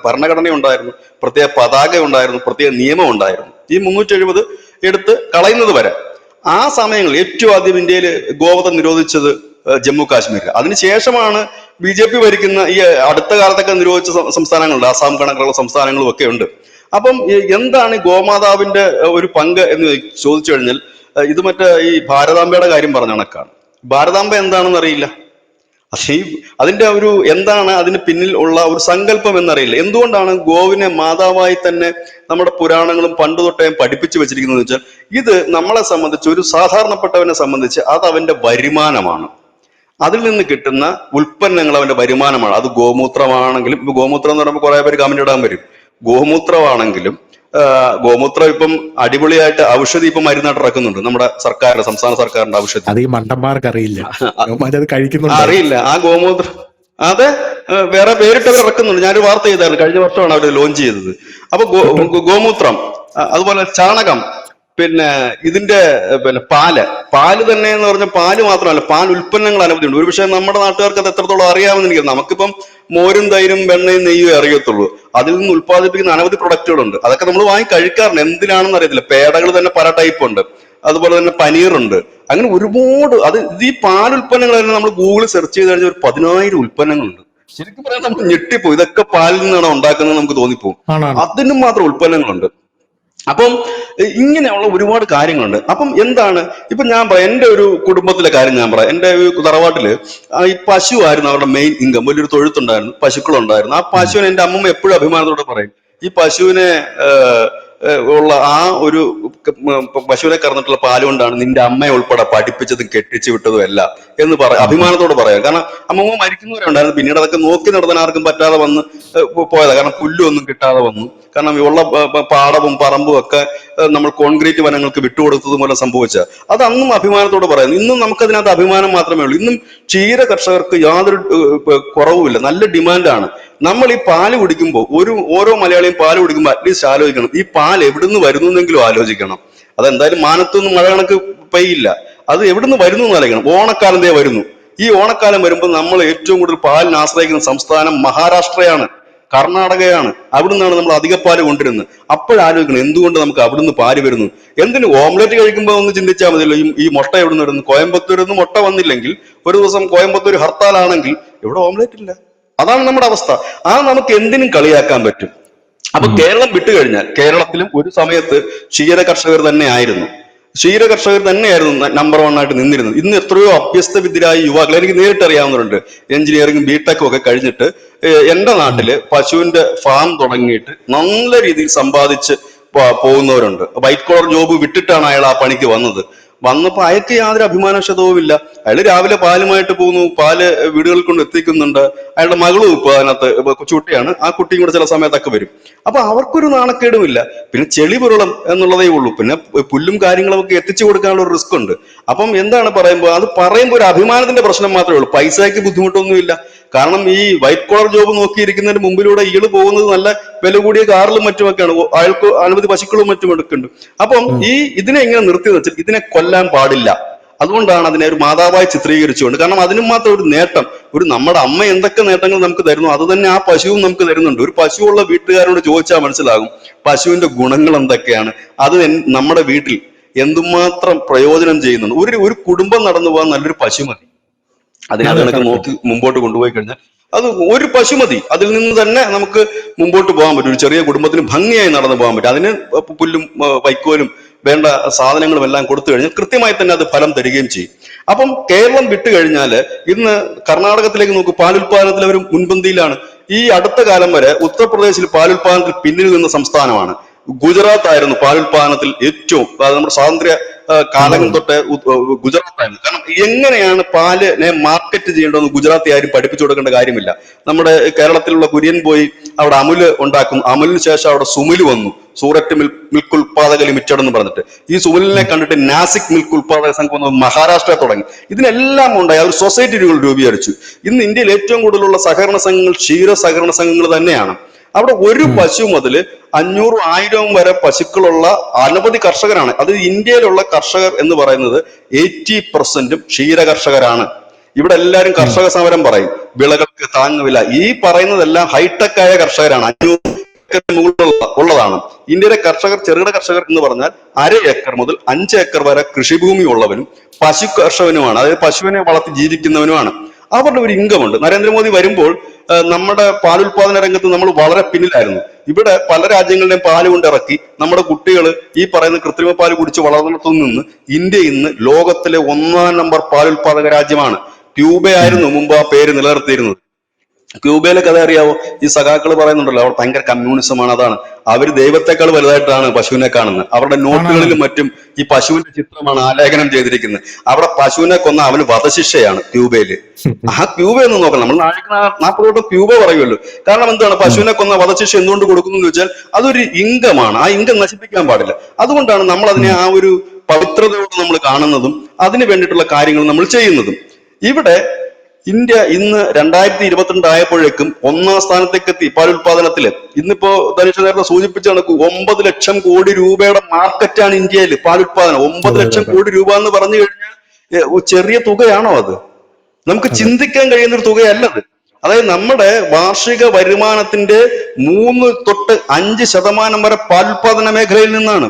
Speaker 2: ഭരണഘടന ഉണ്ടായിരുന്നു, പ്രത്യേക പതാക ഉണ്ടായിരുന്നു, പ്രത്യേക നിയമം ഉണ്ടായിരുന്നു. ഈ 370 എടുത്ത് കളയുന്നത് വരെ ആ സമയങ്ങളിൽ ഏറ്റവും ആദ്യം ഇന്ത്യയിൽ ഗോവധ നിരോധിച്ചത് ജമ്മു കാശ്മീരിൽ. അതിനുശേഷമാണ് BJP ഭരിക്കുന്ന ഈ അടുത്ത കാലത്തൊക്കെ നിരോധിച്ച സംസ്ഥാനങ്ങളുണ്ട്, ആസാം കണക്കുള്ള സംസ്ഥാനങ്ങളും ഒക്കെ ഉണ്ട്. അപ്പം എന്താണ് ഗോമാതാവിന്റെ ഒരു പങ്ക് എന്ന് ചോദിച്ചു കഴിഞ്ഞാൽ, ഇത് മറ്റേ ഈ ഭാരതാംബയുടെ കാര്യം പറഞ്ഞ കണക്കാണ്. ഭാരതാംബ എന്താണെന്ന് അറിയില്ല. പക്ഷേ അതിന്റെ ഒരു എന്താണ് അതിന് പിന്നിൽ ഉള്ള ഒരു സങ്കല്പം എന്നറിയില്ല. എന്തുകൊണ്ടാണ് ഗോവിനെ മാതാവായി തന്നെ നമ്മുടെ പുരാണങ്ങളും പണ്ട് തൊട്ടേ പഠിപ്പിച്ചു വെച്ചിരിക്കുന്നത് വെച്ചാൽ, ഇത് നമ്മളെ സംബന്ധിച്ച്, ഒരു സാധാരണപ്പെട്ടവനെ സംബന്ധിച്ച് അത് അവന്റെ വരുമാനമാണ്. അതിൽ നിന്ന് കിട്ടുന്ന ഉൽപ്പന്നങ്ങൾ അവന്റെ വരുമാനമാണ്. അത് ഗോമൂത്രമാണെങ്കിലും, ഇപ്പൊ ഗോമൂത്രം എന്ന് പറയുമ്പോൾ കുറെ പേര് കമന്റ് ഇടാൻ വരും. ഗോമൂത്രമാണെങ്കിലും ഗോമൂത്രം ഇപ്പം അടിപൊളിയായിട്ട് ഔഷധി ഇപ്പം മരുന്നായിട്ട് ഇറക്കുന്നുണ്ട് നമ്മുടെ സർക്കാരിന്റെ, സംസ്ഥാന സർക്കാരിന്റെ ഔഷധി.
Speaker 1: അത് ഈ മണ്ടന്മാർക്ക് അറിയില്ല.
Speaker 2: അറിയില്ല ആ ഗോമൂത്രം. അതെ, വേറെ പേരിട്ടവർ ഇറക്കുന്നുണ്ട്. ഞാനൊരു വാർത്ത ചെയ്തായിരുന്നു, കഴിഞ്ഞ വർഷമാണ് അവർ ലോഞ്ച് ചെയ്തത്. അപ്പൊ ഗോമൂത്രം, അതുപോലെ ചാണകം, പിന്നെ ഇതിന്റെ പാല് തന്നെ എന്ന് പറഞ്ഞാൽ പാല് മാത്രമല്ല, പാൽ ഉൽപ്പന്നങ്ങൾ അനവധിയുണ്ട്. ഒരു പക്ഷേ നമ്മുടെ നാട്ടുകാർക്ക് അത് എത്രത്തോളം അറിയാമെന്ന് എനിക്ക്, നമുക്കിപ്പം മോരും തൈരും വെണ്ണയും നെയ്യും അറിയത്തുള്ളൂ. അതിൽ നിന്ന് ഉത്പാദിപ്പിക്കുന്ന അനവധി പ്രൊഡക്റ്റുകളുണ്ട്. അതൊക്കെ നമ്മൾ വാങ്ങി കഴിക്കാറുണ്ട്. എന്തിനാണെന്ന് അറിയത്തില്ല. പേടകൾ തന്നെ പല ടൈപ്പ് ഉണ്ട്. അതുപോലെ തന്നെ പനീറുണ്ട്. അങ്ങനെ ഒരുപാട് ഈ പാലുൽപ്പന്നങ്ങൾ തന്നെ നമ്മൾ ഗൂഗിളിൽ സെർച്ച് ചെയ്ത് കഴിഞ്ഞാൽ ഒരു 10,000 ഉൽപ്പന്നങ്ങളുണ്ട്. ശരിക്കും പറയാൻ നമുക്ക് ഞെട്ടിപ്പോയി. ഇതൊക്കെ പാലിൽ നിന്നാണ് ഉണ്ടാക്കുന്നത് നമുക്ക് തോന്നിപ്പോകും. അതിനും മാത്രം ഉൽപ്പന്നങ്ങളുണ്ട്. അപ്പം ഇങ്ങനെയുള്ള ഒരുപാട് കാര്യങ്ങളുണ്ട്. അപ്പം എന്താണ് ഇപ്പൊ ഞാൻ പറയാം, എന്റെ ഒരു കുടുംബത്തിലെ കാര്യം ഞാൻ പറയാം. എന്റെ തറവാട്ടില് ഈ പശു ആയിരുന്നു അവരുടെ മെയിൻ ഇൻകം. വലിയൊരു തൊഴുത്തുണ്ടായിരുന്നു, പശുക്കളുണ്ടായിരുന്നു. ആ പശുവിനെ എന്റെ അമ്മമ്മ എപ്പോഴും അഭിമാനത്തോടെ പറയും, ഈ പശുവിനെ ഉള്ള ആ ഒരു പശുവിനെ കറന്നിട്ടുള്ള പാല് കൊണ്ടാണ് നിന്റെ അമ്മയെ ഉൾപ്പെടെ പഠിപ്പിച്ചതും കെട്ടിച്ചു വിട്ടതും അല്ല എന്ന് അഭിമാനത്തോട് പറയാം. കാരണം അമ്മമ്മ മരിക്കുന്നവരുണ്ടായിരുന്നു. പിന്നീട് അതൊക്കെ നോക്കി നടത്താൻ ആർക്കും പറ്റാതെ വന്ന് പോയതാ. കാരണം പുല്ലൊന്നും കിട്ടാതെ വന്നു. കാരണം ഉള്ള പാടവും പറമ്പും ഒക്കെ നമ്മൾ കോൺക്രീറ്റ് വനങ്ങൾക്ക് വിട്ടുകൊടുത്തത് മൂലം സംഭവിച്ച അത് അന്നും അഭിമാനത്തോട് പറയുന്നു. ഇന്നും നമുക്കതിനകത്ത് അഭിമാനം മാത്രമേ ഉള്ളൂ. ഇന്നും ക്ഷീര കർഷകർക്ക് യാതൊരു കുറവുമില്ല, നല്ല ഡിമാൻഡാണ്. നമ്മൾ ഈ പാല് കുടിക്കുമ്പോൾ ഓരോ മലയാളിയും പാല് കുടിക്കുമ്പോൾ അറ്റ്ലീസ്റ്റ് ആലോചിക്കണം, ഈ പാൽ എവിടുന്ന് വരുന്നെങ്കിലും ആലോചിക്കണം. അതെന്തായാലും മാനത്തൊന്നും മഴ കണക്ക് പെയ്യില്ല. അത് എവിടുന്ന് വരുന്നു എന്ന് ആലോചിക്കണം. ഓണക്കാലം വരുന്നു. ഈ ഓണക്കാലം വരുമ്പോൾ നമ്മൾ ഏറ്റവും കൂടുതൽ പാലിന് ആശ്രയിക്കുന്ന സംസ്ഥാനം മഹാരാഷ്ട്രയാണ്. കർണാടകയാണ്. അവിടുന്നാണ് നമ്മൾ അധിക പാല് കൊണ്ടുവരുന്നത്. അപ്പോഴാലോചിക്കണം എന്തുകൊണ്ട് നമുക്ക് അവിടുന്ന് പാല് വരുന്നു. എന്തിന് ഓംലെറ്റ് കഴിക്കുമ്പോൾ ഒന്ന് ചിന്തിച്ചാൽ മതിയല്ലോ, ഈ മുട്ട എവിടെ നിന്ന് വരുന്നു. കോയമ്പത്തൂരിൽ നിന്ന് മുട്ട വന്നില്ലെങ്കിൽ, ഒരു ദിവസം കോയമ്പത്തൂർ ഹർത്താലാണെങ്കിൽ ഇവിടെ ഓംലെറ്റ് ഇല്ല. അതാണ് നമ്മുടെ അവസ്ഥ. നമുക്ക് എന്തിനും കളിയാക്കാൻ പറ്റും. അപ്പൊ കേരളം വിട്ടുകഴിഞ്ഞാൽ കേരളത്തിലും ഒരു സമയത്ത് ക്ഷീര കർഷകർ തന്നെയായിരുന്നു നമ്പർ 1 ആയിട്ട് നിന്നിരുന്നത്. ഇന്ന് എത്രയോ അഭ്യസ്ത വിദ്യരായ യുവാക്കൾ എനിക്ക് നേരിട്ട് അറിയാവുന്നവരുണ്ട്. എഞ്ചിനീയറിംഗും ബിടെക്കും ഒക്കെ കഴിഞ്ഞിട്ട് എന്റെ നാട്ടില് പശുവിന്റെ ഫാം തുടങ്ങിയിട്ട് നല്ല രീതിയിൽ സമ്പാദിച്ച് പോകുന്നവരുണ്ട്. വൈറ്റ് കോളർ ജോബ് വിട്ടിട്ടാണ് അയാൾ ആ പണിക്ക് വന്നപ്പോ അയാൾക്ക് യാതൊരു അഭിമാനക്ഷതവും ഇല്ല. അയാൾ രാവിലെ പാലുമായിട്ട് പോകുന്നു, പാല് വീടുകളിൽ കൊണ്ട് എത്തിക്കുന്നുണ്ട്. അയാളുടെ മകളും ഇപ്പൊ അതിനകത്ത് കൊച്ചുകുട്ടിയാണ്, ആ കുട്ടിയും കൂടെ ചില സമയത്തൊക്കെ വരും. അപ്പൊ അവർക്കൊരു നാണക്കേടുമില്ല. പിന്നെ ചെളി പുരളം എന്നുള്ളതേ ഉള്ളൂ. പിന്നെ പുല്ലും കാര്യങ്ങളൊക്കെ എത്തിച്ചു കൊടുക്കാനുള്ള ഒരു റിസ്ക് ഉണ്ട്. അപ്പം എന്താണ് പറയുമ്പോൾ ഒരു അഭിമാനത്തിന്റെ പ്രശ്നം മാത്രമേ ഉള്ളൂ. പൈസയ്ക്ക് ബുദ്ധിമുട്ടൊന്നുമില്ല. കാരണം ഈ വൈറ്റ് കോളർ ജോബ് നോക്കിയിരിക്കുന്നതിന് മുമ്പിലൂടെ ഇയാള് പോകുന്നത് നല്ല വില കൂടിയ കാറിലും മറ്റുമൊക്കെയാണ്. അയാൾക്ക് അനവധി പശുക്കളും മറ്റും എടുക്കുന്നുണ്ട്. അപ്പം ഇതിനെ ഇങ്ങനെ നിർത്തി വെച്ചിട്ട് ഇതിനെ കൊല്ലാൻ പാടില്ല. അതുകൊണ്ടാണ് അതിനെ ഒരു മാതാവായി ചിത്രീകരിച്ചുകൊണ്ട്, കാരണം അതിനും മാത്രം ഒരു നേട്ടം, നമ്മുടെ അമ്മ എന്തൊക്കെ നേട്ടങ്ങൾ നമുക്ക് തരുന്നു അത് തന്നെ ആ പശുവും നമുക്ക് തരുന്നുണ്ട്. ഒരു പശുവുള്ള വീട്ടുകാരോട് ചോദിച്ചാൽ മനസ്സിലാകും പശുവിന്റെ ഗുണങ്ങൾ എന്തൊക്കെയാണ്. അത് നമ്മുടെ വീട്ടിൽ എന്തുമാത്രം പ്രയോജനം ചെയ്യുന്നുണ്ട്. ഒരു കുടുംബം നടന്നു പോകാൻ നല്ലൊരു പശു മതി. അതിനകത്ത് നോക്കി മുമ്പോട്ട് കൊണ്ടുപോയി കഴിഞ്ഞാൽ അത് ഒരു പശു മതി. അതിൽ നിന്ന് തന്നെ നമുക്ക് മുമ്പോട്ട് പോകാൻ പറ്റും. ഒരു ചെറിയ കുടുംബത്തിന് ഭംഗിയായി നടന്നു പോകാൻ പറ്റും. അതിന് പുല്ലും വൈക്കോലും വേണ്ട സാധനങ്ങളും എല്ലാം കൊടുത്തു കഴിഞ്ഞാൽ കൃത്യമായി തന്നെ അത് ഫലം തരികയും ചെയ്യും. അപ്പം കേരളം വിട്ടുകഴിഞ്ഞാൽ ഇന്ന് കർണാടകത്തിലേക്ക് നോക്കൂ, പാലുൽപാദനത്തിൽ അവർ മുൻപന്തിയിലാണ്. ഈ അടുത്ത കാലം വരെ ഉത്തർപ്രദേശിൽ പാലുൽപാദനത്തിൽ പിന്നിൽ നിന്ന സംസ്ഥാനമാണ്. ഗുജറാത്ത് ആയിരുന്നു പാലുൽപാദനത്തിൽ ഏറ്റവും, നമ്മുടെ സ്വാതന്ത്ര്യ കാലം തൊട്ട് ഗുജറാത്തായിരുന്നു. കാരണം എങ്ങനെയാണ് പാലിനെ മാർക്കറ്റ് ചെയ്യേണ്ടതെന്ന് ഗുജറാത്തി ആരും പഠിപ്പിച്ചു കൊടുക്കേണ്ട കാര്യമില്ല. നമ്മുടെ കേരളത്തിലുള്ള കുര്യൻ പോയി അവിടെ അമുല് ഉണ്ടാക്കുന്നു. അമുലിന് ശേഷം അവിടെ സുമില് വന്നു, സൂററ്റ് മിൽക്ക് ഉൽപാദക ലിമിറ്റഡ് എന്ന് പറഞ്ഞിട്ട്. ഈ സുമിലിനെ കണ്ടിട്ട് നാസിക് മിൽക്ക് ഉൽപാദക സംഘം വന്ന് മഹാരാഷ്ട്ര തുടങ്ങി. ഇതിനെല്ലാം ഉണ്ടായി അവർ സൊസൈറ്റികൾ രൂപീകരിച്ചു. ഇന്ന് ഇന്ത്യയിൽ ഏറ്റവും കൂടുതലുള്ള സഹകരണ സംഘങ്ങൾ ക്ഷീര സഹകരണ സംഘങ്ങൾ തന്നെയാണ്. അവിടെ ഒരു പശു മുതൽ 500-1000 വരെ പശുക്കളുള്ള അനവധി കർഷകരാണ്. അത് ഇന്ത്യയിലുള്ള കർഷകർ എന്ന് പറയുന്നത് 80% ക്ഷീര കർഷകരാണ്. ഇവിടെ എല്ലാവരും കർഷക സമരം പറയും, വിളകൾക്ക് താങ്ങുവില. ഈ പറയുന്നതെല്ലാം ഹൈടെക് ആയ കർഷകരാണ്. 500 മുകളിലുള്ള ഉള്ളതാണ്. ഇന്ത്യയിലെ കർഷകർ, ചെറുകിട കർഷകർ എന്ന് പറഞ്ഞാൽ 1/2 ഏക്കർ മുതൽ 5 ഏക്കർ വരെ കൃഷിഭൂമി ഉള്ളവനും പശു കർഷകനുമാണ്. അതായത് പശുവിനെ വളർത്തി ജീവിക്കുന്നവനുമാണ്. അവരുടെ ഒരു ഇൻകം ഉണ്ട്. നരേന്ദ്രമോദി വരുമ്പോൾ നമ്മുടെ പാലുൽപാദന രംഗത്ത് നമ്മൾ വളരെ പിന്നിലായിരുന്നു. ഇവിടെ പല രാജ്യങ്ങളുടെയും പാല് കൊണ്ടിറക്കി നമ്മുടെ കുട്ടികൾ ഈ പറയുന്ന കൃത്രിമ പാല് കുടിച്ച് വളർന്നിടത്തു നിന്ന് ഇന്ത്യ ഇന്ന് ലോകത്തിലെ 1-ാം നമ്പർ പാലുൽപാദക രാജ്യമാണ്. ക്യൂബയായിരുന്നു മുമ്പ് ആ പേര് നിലനിർത്തിയിരുന്നത്. ക്യൂബയിലെ കഥ അറിയാവോ? ഈ സഖാക്കൾ പറയുന്നുണ്ടല്ലോ, അവർ ഭയങ്കര കമ്മ്യൂണിസമാണ്. അതാണ് അവര് ദൈവത്തെക്കാൾ വലുതായിട്ടാണ് പശുവിനെ കാണുന്നത്. അവരുടെ നോട്ടുകളിലും മറ്റും ഈ പശുവിന്റെ ചിത്രമാണ് ആലേഖനം ചെയ്തിരിക്കുന്നത്. അവിടെ പശുവിനെ കൊന്ന അവന് വധശിക്ഷയാണ് ക്യൂബയില്. ആ ക്യൂബ എന്ന് നോക്കണം. നമ്മൾ 40 ക്യൂബ പറയുമല്ലോ. കാരണം എന്താണ്, പശുവിനെ കൊന്ന വധശിക്ഷ എന്തുകൊണ്ട് കൊടുക്കുന്നു എന്ന് വെച്ചാൽ അതൊരു ഇൻകമാണ്. ആ ഇൻകം നശിപ്പിക്കാൻ പാടില്ല. അതുകൊണ്ടാണ് നമ്മൾ അതിനെ ആ ഒരു പവിത്രതയോട് നമ്മൾ കാണുന്നതും അതിന് വേണ്ടിയിട്ടുള്ള കാര്യങ്ങൾ നമ്മൾ ചെയ്യുന്നതും. ഇവിടെ ഇന്ത്യ ഇന്ന് 2022 ആയപ്പോഴേക്കും 1-ാം സ്ഥാനത്തേക്ക് എത്തി പാലുൽപാദനത്തില്. ഇന്നിപ്പോ ധനുഷ് നേരത്തെ സൂചിപ്പിച്ച കണക്ക് 9 ലക്ഷം കോടി രൂപയുടെ മാർക്കറ്റാണ് ഇന്ത്യയിൽ പാലുൽപാദനം. 9 ലക്ഷം കോടി രൂപ എന്ന് പറഞ്ഞു കഴിഞ്ഞാൽ ചെറിയ തുകയാണോ? അത് നമുക്ക് ചിന്തിക്കാൻ കഴിയുന്ന ഒരു തുകയല്ലത്. അതായത് നമ്മുടെ വാർഷിക വരുമാനത്തിന്റെ 3-5% വരെ പാലുൽപാദന മേഖലയിൽ നിന്നാണ്.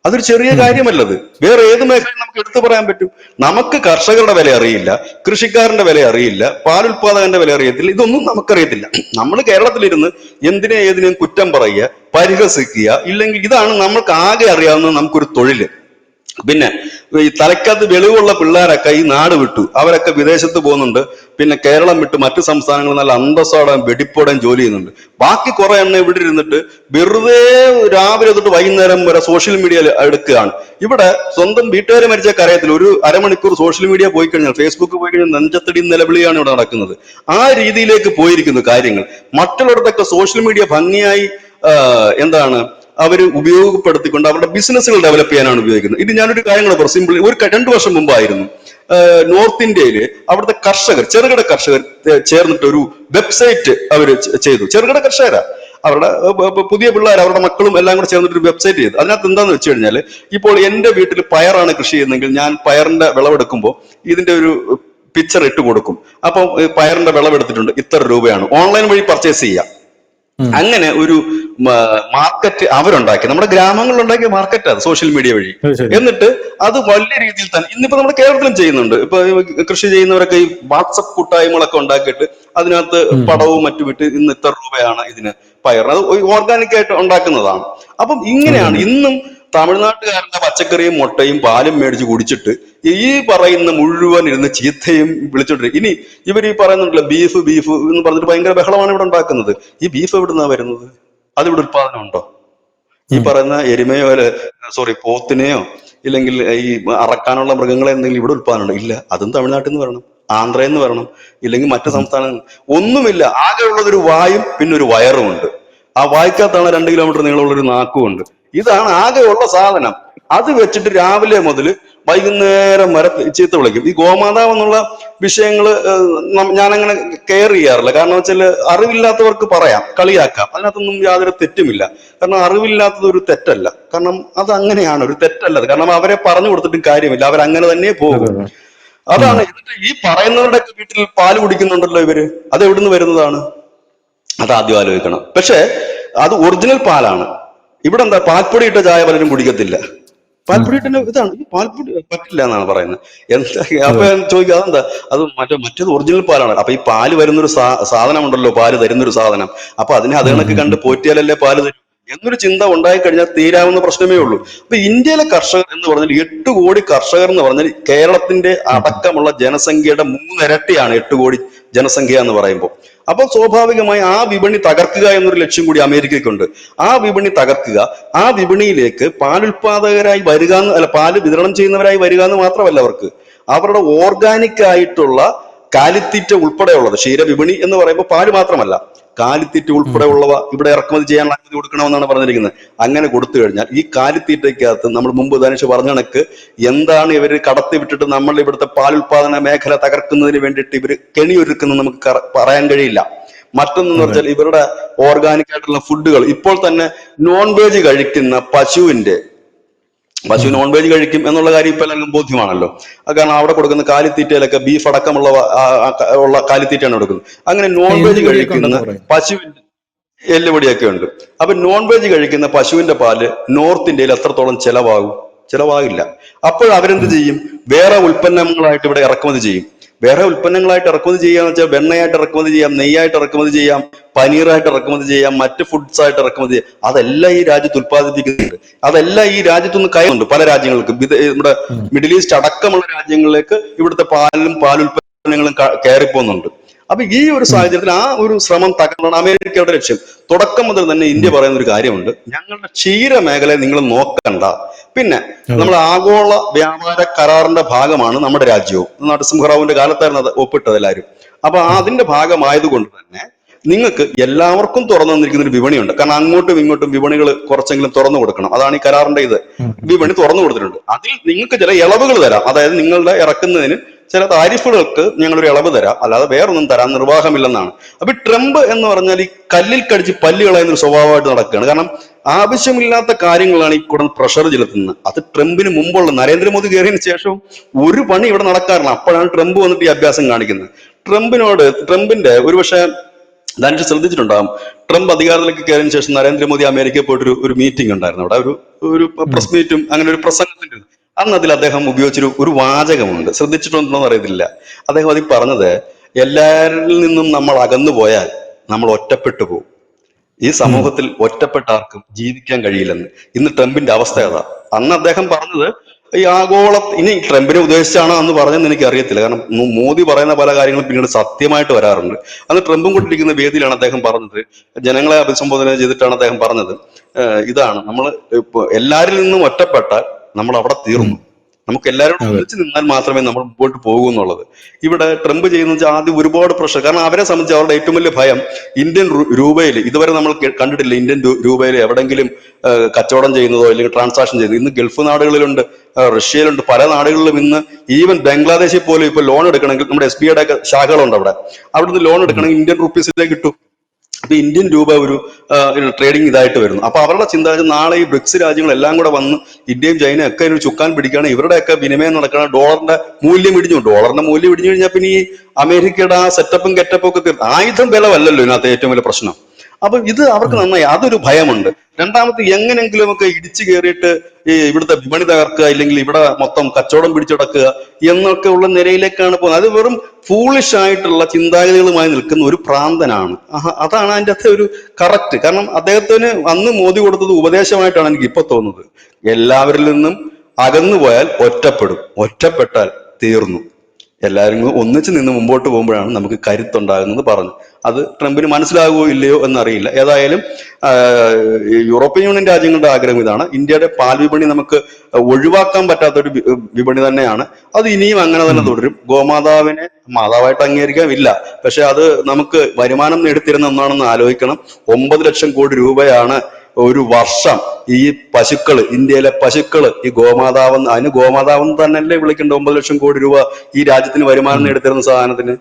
Speaker 2: അതൊരു ചെറിയ കാര്യമല്ലത്. വേറെ ഏത് മേഖലയും നമുക്ക് എടുത്തു പറയാൻ പറ്റും. നമുക്ക് കർഷകരുടെ വില അറിയില്ല, കൃഷിക്കാരന്റെ വില അറിയില്ല, പാലുൽപാദകന്റെ വില അറിയത്തില്ല. ഇതൊന്നും നമുക്കറിയത്തില്ല. നമ്മൾ കേരളത്തിലിരുന്ന് എന്തിനെ ഏതിനെയും കുറ്റം പറയുക, പരിഹസിക്കുക, ഇല്ലെങ്കിൽ ഇതാണ് നമ്മൾക്ക് ആകെ അറിയാവുന്ന നമുക്കൊരു തൊഴില്. പിന്നെ ഈ തലക്കകത്ത് വെളിവുള്ള പിള്ളേരൊക്കെ ഈ നാട് വിട്ടു, അവരൊക്കെ വിദേശത്ത് പോകുന്നുണ്ട്. പിന്നെ കേരളം വിട്ട് മറ്റു സംസ്ഥാനങ്ങളിൽ നല്ല അന്തസ്സോടെയും വെടിപ്പോടെയും ജോലി ചെയ്യുന്നുണ്ട്. ബാക്കി കുറെ എണ്ണം ഇവിടെ ഇരുന്നിട്ട് വെറുതെ രാവിലെ തൊട്ട് വൈകുന്നേരം വരെ സോഷ്യൽ മീഡിയ എടുക്കുകയാണ്. ഇവിടെ സ്വന്തം വീട്ടുകാരെ മരിച്ച കാര്യത്തിൽ ഒരു അരമണിക്കൂർ സോഷ്യൽ മീഡിയ പോയി കഴിഞ്ഞാൽ, ഫേസ്ബുക്ക് പോയി കഴിഞ്ഞാൽ നെഞ്ചത്തടി നിലവിളിയാണ് ഇവിടെ നടക്കുന്നത്. ആ രീതിയിലേക്ക് പോയിരിക്കുന്നു കാര്യങ്ങൾ. മറ്റുള്ളവരുടെയൊക്കെ സോഷ്യൽ മീഡിയ ഭംഗിയായി എന്താണ് അവർ ഉപയോഗപ്പെടുത്തിക്കൊണ്ട് അവരുടെ ബിസിനസ്സുകൾ ഡെവലപ്പ് ചെയ്യാനാണ് ഉപയോഗിക്കുന്നത്. ഇത് ഞാനൊരു കാര്യങ്ങൾ പറയാം, സിമ്പിൾ. 2 വർഷം മുമ്പായിരുന്നു നോർത്ത് ഇന്ത്യയിൽ അവിടുത്തെ കർഷകർ, ചെറുകിട കർഷകർ ചേർന്നിട്ട് ഒരു വെബ്സൈറ്റ് അവർ ചെയ്തു. ചെറുകിട കർഷകരാ, അവരുടെ പുതിയ പിള്ളേർ, അവരുടെ മക്കളും എല്ലാം കൂടെ ചേർന്നിട്ട് ഒരു വെബ്സൈറ്റ് ചെയ്തു. അതിനകത്ത് എന്താന്ന് വെച്ച് കഴിഞ്ഞാൽ, ഇപ്പോൾ എന്റെ വീട്ടിൽ പയറാണ് കൃഷി ചെയ്യുന്നതെങ്കിൽ ഞാൻ പയറിന്റെ വിളവെടുക്കുമ്പോൾ ഇതിന്റെ ഒരു പിക്ചർ ഇട്ട് കൊടുക്കും. അപ്പം പയറിന്റെ വിളവെടുത്തിട്ടുണ്ട്, ഇത്ര രൂപയാണ്. ഓൺലൈൻ വഴി പർച്ചേസ് ചെയ്യാം.
Speaker 1: ഉം.
Speaker 2: അങ്ങനെ ഒരു മാർക്കറ്റ് അവരുണ്ടാക്കി, നമ്മുടെ ഗ്രാമങ്ങളിലുണ്ടാക്കിയ മാർക്കറ്റ് അത് സോഷ്യൽ മീഡിയ വഴി.
Speaker 1: അത് ശരി.
Speaker 2: എന്നിട്ട് അത് വലിയ രീതിയിൽ തന്നെ ഇന്നിപ്പോ നമ്മുടെ കേരളത്തിലും ചെയ്യുന്നുണ്ട്. ഇപ്പൊ ഈ കൃഷി ചെയ്യുന്നവരൊക്കെ ഈ വാട്സപ്പ് കൂട്ടായ്മകളൊക്കെ ഉണ്ടാക്കിയിട്ട് അതിനകത്ത്
Speaker 1: ഉം.
Speaker 2: പടവും മറ്റും ഇട്ട് ഇന്ന് ഇത്ര രൂപയാണ് ഇതിന് പയർ, അത് ഓർഗാനിക് ആയിട്ട് ഉണ്ടാക്കുന്നതാണ്. അപ്പം
Speaker 1: അതെ
Speaker 2: ഇങ്ങനെയാണ്
Speaker 1: അതെ.
Speaker 2: ഇന്നും തമിഴ്നാട്ടുകാരന്റെ പച്ചക്കറിയും മുട്ടയും പാലും മേടിച്ച് കുടിച്ചിട്ട് ഈ പറയുന്ന മുഴുവൻ ഇരുന്ന് ചീത്തയും വിളിച്ചോണ്ടിരിക്കും. ഇനി ഇവർ ഈ പറയുന്നുണ്ടല്ലോ ബീഫ് ബീഫ് എന്ന് പറഞ്ഞിട്ട് ഭയങ്കര ബഹളമാണ് ഇവിടെ ഉണ്ടാക്കുന്നത്. ഈ ബീഫ് എവിടുന്നാ വരുന്നത്? അതിവിടെ ഉത്പാദനം ഉണ്ടോ? ഈ
Speaker 1: ഉം.
Speaker 2: പറയുന്ന എരുമയോ പോത്തിനെയോ ഇല്ലെങ്കിൽ ഈ അറക്കാനുള്ള മൃഗങ്ങളെ എന്തെങ്കിലും ഇവിടെ ഉത്പാദനം ഉണ്ടോ? ഇല്ല. അതും തമിഴ്നാട്ടിൽ നിന്ന് വരണം, ആന്ധ്രയിൽ നിന്ന് വരണം, ഇല്ലെങ്കിൽ മറ്റു
Speaker 1: ഉം.
Speaker 2: സംസ്ഥാനങ്ങളിൽ ഒന്നുമില്ല. ആകെ ഉള്ളതൊരു വായും പിന്നെ ഒരു വയറുമുണ്ട്. ആ വായിക്കകത്താണ് 2 കിലോമീറ്റർ നീളമുള്ള ഒരു നാക്കുമുണ്ട്. ഇതാണ് ആകെ ഉള്ള സാധനം. അത് വെച്ചിട്ട് രാവിലെ മുതൽ വൈകുന്നേരം വരെ ചീത്ത വിളിക്കും. ഈ ഗോമാതാവ് എന്നുള്ള വിഷയങ്ങൾ ഞാനങ്ങനെ കെയർ ചെയ്യാറില്ല. കാരണം വെച്ചാൽ അറിവില്ലാത്തവർക്ക് പറയാം, കളിയാക്കാം, അതിനകത്തൊന്നും യാതൊരു തെറ്റുമില്ല. കാരണം അറിവില്ലാത്തത് ഒരു തെറ്റല്ല, കാരണം അത് അങ്ങനെയാണ്, ഒരു തെറ്റല്ലത്. കാരണം അവരെ പറഞ്ഞു കൊടുത്തിട്ടും കാര്യമില്ല, അവരങ്ങനെ തന്നെ
Speaker 1: അതെ
Speaker 2: പോകും.
Speaker 1: അതെ. ഉം.
Speaker 2: അതാണ്. എന്നിട്ട് ഈ പറയുന്നവരുടെ വീട്ടിൽ പാല് കുടിക്കുന്നുണ്ടല്ലോ ഇവര്, അത് എവിടുന്ന് വരുന്നതാണ്? അതാദ്യം ആലോചിക്കണം. പക്ഷെ അത് ഒറിജിനൽ പാലാണ്. ഇവിടെ എന്താ, പാൽപ്പൊടി ഇട്ട ചായ പലരും കുടിക്കത്തില്ല.
Speaker 1: ഉം.
Speaker 2: പാൽപ്പൊടി ഇട്ട ഇതാണ്, ഈ പാൽപ്പൊടി പറ്റില്ല എന്നാണ് പറയുന്നത്. എന്താ അപ്പൊ
Speaker 1: അതെ.
Speaker 2: ഞാൻ ചോദിക്കുക, അതെന്താ? അത് മറ്റേത് ഒറിജിനൽ പാലാണ്. അപ്പൊ ഈ പാല് വരുന്നൊരു സാധനം ഉണ്ടല്ലോ, പാല് തരുന്നൊരു സാധനം, അപ്പൊ അതിനെ അത്
Speaker 1: ഉം.
Speaker 2: കണക്ക്
Speaker 1: ഉം.
Speaker 2: കണ്ട്
Speaker 1: ഉം.
Speaker 2: പോറ്റിയാലല്ലേ പാല് തരും എന്നൊരു ചിന്ത ഉണ്ടായി കഴിഞ്ഞാൽ തീരാവുന്ന പ്രശ്നമേ ഉള്ളൂ. അപ്പൊ ഇന്ത്യയിലെ കർഷകർ എന്ന് പറഞ്ഞാൽ 8 കോടി കർഷകർ എന്ന് പറഞ്ഞാൽ കേരളത്തിന്റെ
Speaker 1: ഉം.
Speaker 2: അടക്കമുള്ള ജനസംഖ്യയുടെ 3 ഇരട്ടിയാണ് 8 കോടി ജനസംഖ്യ എന്ന് പറയുമ്പോൾ. അപ്പൊ സ്വാഭാവികമായി ആ വിപണി തകർക്കുക എന്നൊരു ലക്ഷ്യം കൂടി അമേരിക്കയ്ക്കുണ്ട്. ആ വിപണി തകർക്കുക, ആ വിപണിയിലേക്ക് പാലുൽപാദകരായി വരിക അല്ല, പാല് വിതരണം ചെയ്യുന്നവരായി വരിക എന്ന് മാത്രമല്ല അവർക്ക്, അവരുടെ ഓർഗാനിക് ആയിട്ടുള്ള കാലിത്തീറ്റ ഉൾപ്പെടെയുള്ളത്, ക്ഷീരവിപണി എന്ന് പറയുമ്പോൾ പാല് മാത്രമല്ല, കാലിത്തീറ്റ
Speaker 1: ഉം.
Speaker 2: ഉൾപ്പെടെയുള്ളവ ഇവിടെ ഇറക്കുമതി ചെയ്യാൻ അനുമതി കൊടുക്കണമെന്നാണ് പറഞ്ഞിരിക്കുന്നത്. അങ്ങനെ കൊടുത്തു കഴിഞ്ഞാൽ ഈ കാലിത്തീറ്റയ്ക്കകത്ത് നമ്മൾ മുമ്പ് ധനുഷ് പറഞ്ഞ കണക്ക് എന്താണ് ഇവർ കടത്തി വിട്ടിട്ട് നമ്മൾ ഇവിടുത്തെ പാലുൽപാദന മേഖല തകർക്കുന്നതിന് വേണ്ടിയിട്ട് ഇവർ കെണിയൊരുക്കുന്നത് നമുക്ക് പറയാൻ കഴിയില്ല. മറ്റൊന്നെന്ന്
Speaker 1: അതെ.
Speaker 2: പറഞ്ഞാൽ ഇവരുടെ ഓർഗാനിക് ആയിട്ടുള്ള ഫുഡുകൾ ഇപ്പോൾ തന്നെ നോൺ വെജ് കഴിക്കുന്ന പശു
Speaker 1: ഉം.
Speaker 2: നോൺ വെജ് കഴിക്കും എന്നുള്ള കാര്യം ഇപ്പൊ എല്ലാവർക്കും ബോധ്യമാണല്ലോ. കാരണം അവിടെ കൊടുക്കുന്ന കാലിത്തീറ്റയിലൊക്കെ ബീഫ് അടക്കമുള്ള ഉള്ള കാലിത്തീറ്റയാണ് കൊടുക്കുന്നത്. അങ്ങനെ നോൺ വെജ്
Speaker 1: എല്ലുപൊടിയൊക്കെ
Speaker 2: കഴിക്കുന്ന
Speaker 1: ഉണ്ടെന്ന് പറയുന്നു.
Speaker 2: പശുവിന്റെ എല്ലുപൊടിയൊക്കെ ഉണ്ട്. അപ്പൊ നോൺ വെജ് കഴിക്കുന്ന പശുവിന്റെ പാല് നോർത്ത് ഇന്ത്യയിൽ എത്രത്തോളം ചെലവാകും? ചെലവാകില്ല. അപ്പോൾ അവരെന്ത്
Speaker 1: ഉം.
Speaker 2: ചെയ്യും? വേറെ ഉൽപ്പന്നങ്ങളായിട്ട് ഇവിടെ ഇറക്കുമതി ചെയ്യും. വേറെ ഉൽപ്പന്നങ്ങളായിട്ട് ഇറക്കുമതി ചെയ്യാന്ന് വെച്ചാൽ വെണ്ണയായിട്ട് ഇറക്കുമതി ചെയ്യാം, നെയ്യായിട്ട് ഇറക്കുമതി ചെയ്യാം, പനീറായിട്ട് ഇറക്കുമതി ചെയ്യാം, മറ്റ് ഫുഡ്സ് ആയിട്ട് ഇറക്കുമതി ചെയ്യാം. അതെല്ലാം ഈ രാജ്യത്ത് ഉത്പാദിപ്പിക്കുന്നുണ്ട്. അതെല്ലാം ഈ രാജ്യത്തുനിന്ന് കയറുന്നുണ്ട് പല രാജ്യങ്ങൾക്കും. നമ്മുടെ
Speaker 1: ഉം.
Speaker 2: മിഡിൽ ഈസ്റ്റ് അടക്കമുള്ള രാജ്യങ്ങളിലേക്ക് ഇവിടുത്തെ പാലുൽപ്പന്നങ്ങളും കയറിപ്പോകുന്നുണ്ട്. അപ്പൊ ഈ ഒരു
Speaker 1: ഉം.
Speaker 2: സാഹചര്യത്തിൽ ആ ഒരു ശ്രമം തകർന്നാണ് അമേരിക്കയുടെ ലക്ഷ്യം. തുടക്കം മുതൽ തന്നെ ഇന്ത്യ
Speaker 1: ഉം.
Speaker 2: പറയുന്ന ഒരു കാര്യമുണ്ട്, ഞങ്ങളുടെ ക്ഷീര മേഖലയെ നിങ്ങൾ നോക്കണ്ട. പിന്നെ
Speaker 1: അതെ.
Speaker 2: നമ്മൾ ആഗോള വ്യാപാര കരാറിന്റെ ഭാഗമാണ് നമ്മുടെ രാജ്യവും. നരസിംഹറാവുവിന്റെ കാലത്തായിരുന്നു അത് ഒപ്പിട്ടത് എല്ലാവരും. അപ്പൊ
Speaker 1: ഉം.
Speaker 2: അതിന്റെ ഭാഗമായതുകൊണ്ട് തന്നെ നിങ്ങൾക്ക് എല്ലാവർക്കും തുറന്നു തന്നിരിക്കുന്ന ഒരു വിപണിയുണ്ട്. കാരണം അങ്ങോട്ടും ഇങ്ങോട്ടും വിപണികൾ കുറച്ചെങ്കിലും തുറന്നു കൊടുക്കണം, അതാണ് ഈ കരാറിന്റെ ഇത്.
Speaker 1: ഉം.
Speaker 2: വിപണി തുറന്നു കൊടുത്തിട്ടുണ്ട്. അതിൽ നിങ്ങൾക്ക് ചില ഇളവുകൾ തരാം. അതായത് നിങ്ങളുടെ ഇറക്കുന്നതിന് ചില താരിഫുകൾക്ക് ഞങ്ങളൊരു ഇളവ് തരാം, അല്ലാതെ വേറൊന്നും തരാൻ നിർവാഹമില്ലെന്നാണ്. അപ്പൊ ട്രംപ് എന്ന് പറഞ്ഞാൽ ഈ കല്ലിൽ കടിച്ച് പല്ല് കളയുന്നൊരു സ്വഭാവമായിട്ട് നടക്കുകയാണ്. കാരണം ആവശ്യമില്ലാത്ത കാര്യങ്ങളാണ് ഈ കൂടെ പ്രഷർ ചെലുത്തുന്നത്. അത് ട്രംപിന് മുമ്പുള്ള, നരേന്ദ്രമോദി കയറിയതിനു ശേഷം ഒരു പണി ഇവിടെ നടക്കാറില്ല. അപ്പോഴാണ് ട്രംപ് വന്നിട്ട് ഈ അഭ്യാസം കാണിക്കുന്നത്. ട്രംപിന്റെ ഒരുപക്ഷെ ധനുഷ് ശ്രദ്ധിച്ചിട്ടുണ്ടാകും, ട്രംപ് അധികാരത്തിലേക്ക് കയറിയതിനു ശേഷം നരേന്ദ്രമോദി അമേരിക്കയിൽ പോയിട്ട് ഒരു മീറ്റിംഗ് ഉണ്ടായിരുന്നു. അവിടെ ഒരു
Speaker 1: ഉം.
Speaker 2: പ്രസ് മീറ്റും അങ്ങനെ ഒരു പ്രസംഗത്തിന്റെ അന്ന് അതിൽ അദ്ദേഹം ഉപയോഗിച്ചൊരു വാചകമുണ്ട്, ശ്രദ്ധിച്ചിട്ടുണ്ടോ അറിയത്തില്ല. അദ്ദേഹം അതിൽ പറഞ്ഞത്, എല്ലാവരിൽ നിന്നും നമ്മൾ അകന്നു പോയാൽ നമ്മൾ ഒറ്റപ്പെട്ടു പോകും. ഈ
Speaker 1: ഉം.
Speaker 2: സമൂഹത്തിൽ ഒറ്റപ്പെട്ട ആർക്കും ജീവിക്കാൻ കഴിയില്ലെന്ന്. ഇന്ന് ട്രംപിന്റെ അവസ്ഥ
Speaker 1: അതെ.
Speaker 2: അതാ. അന്ന് അദ്ദേഹം പറഞ്ഞത് ഈ ആഗോള, ഇനി ട്രംപിനെ ഉദ്ദേശിച്ചാണോ എന്ന് പറഞ്ഞെന്ന് എനിക്ക് അറിയത്തില്ല. കാരണം മോദി പറയുന്ന പല കാര്യങ്ങളും പിന്നീട് സത്യമായിട്ട് വരാറുണ്ട്. അന്ന് ട്രംപും
Speaker 1: ഉം.
Speaker 2: കൊണ്ടിരിക്കുന്ന വേദിയിലാണ് അദ്ദേഹം പറഞ്ഞത്, ജനങ്ങളെ അഭിസംബോധന ചെയ്തിട്ടാണ് അദ്ദേഹം പറഞ്ഞത്, ഇതാണ്, നമ്മൾ ഇപ്പൊ എല്ലാരിൽ നിന്നും ഒറ്റപ്പെട്ടാൽ നമ്മൾ അവിടെ
Speaker 1: ഉം.
Speaker 2: തീർന്നു. നമുക്ക് എല്ലാവരോടും
Speaker 1: അതെ.
Speaker 2: ഒന്നിച്ച് നിന്നാൽ മാത്രമേ നമ്മൾ മുമ്പോട്ട് പോകൂ എന്നുള്ളത്. ഇവിടെ ട്രംപ് ചെയ്യുന്ന വെച്ചാൽ ആദ്യം ഒരുപാട് പ്രശ്നം. കാരണം അവരെ സംബന്ധിച്ച് അവരുടെ ഏറ്റവും വലിയ ഭയം ഇന്ത്യൻ രൂപയിൽ ഇതുവരെ നമ്മൾ കണ്ടിട്ടില്ല ഇന്ത്യൻ രൂപയിൽ എവിടെങ്കിലും കച്ചവടം ചെയ്യുന്നതോ അല്ലെങ്കിൽ ട്രാൻസാക്ഷൻ ചെയ്യുന്നത്. ഇന്ന് ഗൾഫ് നാടുകളിലുണ്ട്, റഷ്യയിലുണ്ട്, പല നാടുകളിലും ഇന്ന് ഈവൻ ബംഗ്ലാദേശിൽ പോലും ഇപ്പൊ ലോൺ എടുക്കണമെങ്കിൽ നമ്മുടെ SBI യുടെ ഒക്കെ ശാഖകളുണ്ട് അവിടെ. അവിടുന്ന് ലോൺ
Speaker 1: ഉം.
Speaker 2: എടുക്കണമെങ്കിൽ ഇന്ത്യൻ റുപ്പീസിലേക്ക് കിട്ടും. അപ്പൊ ഇന്ത്യൻ രൂപ ഒരു ട്രേഡിംഗ് ഇതായിട്ട് വരുന്നു. അപ്പൊ അവരുടെ ചിന്ത നാളെ ഈ ബ്രിക്സ് രാജ്യങ്ങളെല്ലാം കൂടെ വന്ന് ഇന്ത്യയും ചൈനയും ഒക്കെ ഒരു ചുക്കാൻ പിടിക്കുകയാണ്, ഇവരുടെയൊക്കെ വിനിമയം നടക്കണം, ഡോളറിന്റെ മൂല്യം ഇടിഞ്ഞു കഴിഞ്ഞാൽ പിന്നെ ഈ അമേരിക്കയുടെ ആ സെറ്റപ്പും ഗെറ്റപ്പും ഒക്കെ ആയുധം ബലമല്ലല്ലോ ഇതിനകത്ത് ഏറ്റവും വലിയ പ്രശ്നം. അപ്പൊ ഇത് അവർക്ക് നന്നായി അതൊരു ഭയമുണ്ട്. രണ്ടാമത് എങ്ങനെങ്കിലും ഒക്കെ ഇടിച്ചു കയറിയിട്ട് ഈ ഇവിടുത്തെ വിപണി തകർക്കുക, ഇല്ലെങ്കിൽ ഇവിടെ മൊത്തം കച്ചവടം പിടിച്ചടക്കുക എന്നൊക്കെ ഉള്ള നിലയിലേക്കാണ് പോകുന്നത്. അത് വെറും ഫൂളിഷ് ആയിട്ടുള്ള ചിന്താഗതികളുമായി നിൽക്കുന്ന ഒരു പ്രാന്തനാണ്. അതാണ് അതിൻ്റെ അകത്തെ ഒരു കറക്റ്റ്. കാരണം അദ്ദേഹത്തിന് അന്ന് മോദി കൊടുത്തത് ഉപദേശമായിട്ടാണ് എനിക്ക് ഇപ്പൊ തോന്നുന്നത്. എല്ലാവരിൽ നിന്നും അകന്നു പോയാൽ ഒറ്റപ്പെടും, ഒറ്റപ്പെട്ടാൽ തീർന്നു. എല്ലാവരും ഒന്നിച്ച് നിന്ന് മുമ്പോട്ട് പോകുമ്പോഴാണ് നമുക്ക് കരുത്തുണ്ടാകുന്നത് പറഞ്ഞു. അത് ട്രംപിന് മനസ്സിലാകുമോ ഇല്ലയോ എന്നറിയില്ല. ഏതായാലും യൂറോപ്യൻ യൂണിയൻ രാജ്യങ്ങളുടെ ആഗ്രഹം ഇതാണ്. ഇന്ത്യയുടെ പാൽ വിപണി നമുക്ക് ഒഴിവാക്കാൻ പറ്റാത്തൊരു വിപണി തന്നെയാണ്. അത് ഇനിയും അങ്ങനെ തന്നെ തുടരും. ഗോമാതാവിനെ മാതാവായിട്ട് അംഗീകരിക്കാനില്ല, പക്ഷെ അത് നമുക്ക് വരുമാനം നേടിത്തരുന്ന ഒന്നാണെന്ന് ആലോചിക്കണം. 9 ലക്ഷം കോടി രൂപയാണ് ഒരു വർഷം ഈ പശുക്കള്, ഇന്ത്യയിലെ പശുക്കള്, ഈ ഗോമാതാവ്, അതിന് ഗോമാതാവ് തന്നെയല്ലേ വിളിക്കേണ്ട. 9 ലക്ഷം കോടി രൂപ ഈ രാജ്യത്തിന് വരുമാനം നേടിത്തരുന്ന സാധനത്തിന്.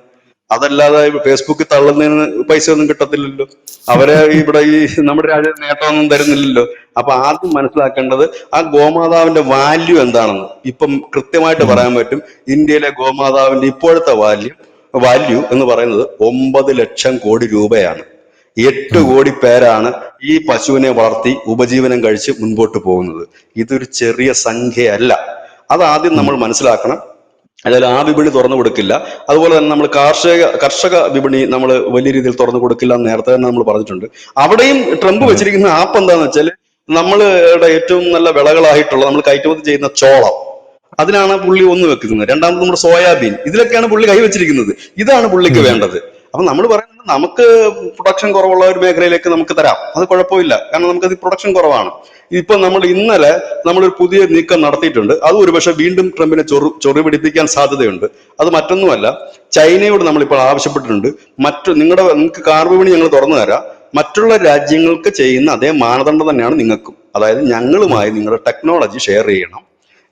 Speaker 2: അതല്ലാതെ ഫേസ്ബുക്കിൽ തള്ളുന്നതിന് പൈസ ഒന്നും കിട്ടത്തില്ലല്ലോ. അവരെ ഇവിടെ ഈ നമ്മുടെ രാജ്യത്ത് നേട്ടമൊന്നും തരുന്നില്ലല്ലോ. അപ്പൊ ആദ്യം മനസ്സിലാക്കേണ്ടത് ആ ഗോമാതാവിന്റെ വാല്യൂ എന്താണെന്ന് ഇപ്പം കൃത്യമായിട്ട് പറയാൻ പറ്റും. ഇന്ത്യയിലെ ഗോമാതാവിന്റെ ഇപ്പോഴത്തെ വാല്യൂ എന്ന് പറയുന്നത് 9 ലക്ഷം കോടി രൂപയാണ്. 8 കോടി പേരാണ് ഈ പശുവിനെ വളർത്തി ഉപജീവനം കഴിച്ച് മുൻപോട്ട് പോകുന്നത്. ഇതൊരു ചെറിയ സംഖ്യയല്ല. അതാദ്യം നമ്മൾ മനസ്സിലാക്കണം. അതായത് ആ വിപണി തുറന്നു കൊടുക്കില്ല. അതുപോലെ തന്നെ നമ്മൾ കർഷക വിപണി നമ്മൾ വലിയ രീതിയിൽ തുറന്നു കൊടുക്കില്ല എന്ന് നേരത്തെ തന്നെ നമ്മൾ പറഞ്ഞിട്ടുണ്ട്. അവിടെയും ട്രംപ് വെച്ചിരിക്കുന്ന ആപ്പ് എന്താന്ന് വെച്ചാൽ, നമ്മളുടെ ഏറ്റവും നല്ല വിളകളായിട്ടുള്ള നമ്മൾ കയറ്റുമതി ചെയ്യുന്ന ചോളം, അതിനാണ് പുള്ളി ഒന്ന് വെക്കുന്നത്. രണ്ടാമത് നമ്മുടെ സോയാബീൻ, ഇതിലൊക്കെയാണ് പുള്ളി കൈവച്ചിരിക്കുന്നത്. ഇതാണ് പുള്ളിക്ക് വേണ്ടത്. അപ്പൊ നമ്മൾ പറയുന്നത് നമുക്ക് പ്രൊഡക്ഷൻ കുറവുള്ള ഒരു മേഖലയിലേക്ക് നമുക്ക് തരാം, അത് കുഴപ്പമില്ല. കാരണം നമുക്കത് പ്രൊഡക്ഷൻ കുറവാണ്. ഇപ്പൊ ഇന്നലെ നമ്മളൊരു പുതിയ നീക്കം നടത്തിയിട്ടുണ്ട്. അത് ഒരുപക്ഷെ വീണ്ടും ട്രംപിനെ ചൊറി പിടിപ്പിക്കാൻ സാധ്യതയുണ്ട്. അത് മറ്റൊന്നുമല്ല, ചൈനയോട് നമ്മളിപ്പോൾ ആവശ്യപ്പെട്ടിട്ടുണ്ട്, നിങ്ങൾക്ക് കാർ വിപണി ഞങ്ങൾ തുറന്നു തരാം, മറ്റുള്ള രാജ്യങ്ങൾക്ക് ചെയ്യുന്ന അതേ മാനദണ്ഡം തന്നെയാണ് നിങ്ങൾക്കും. അതായത് ഞങ്ങളുമായി നിങ്ങളുടെ ടെക്നോളജി ഷെയർ ചെയ്യണം,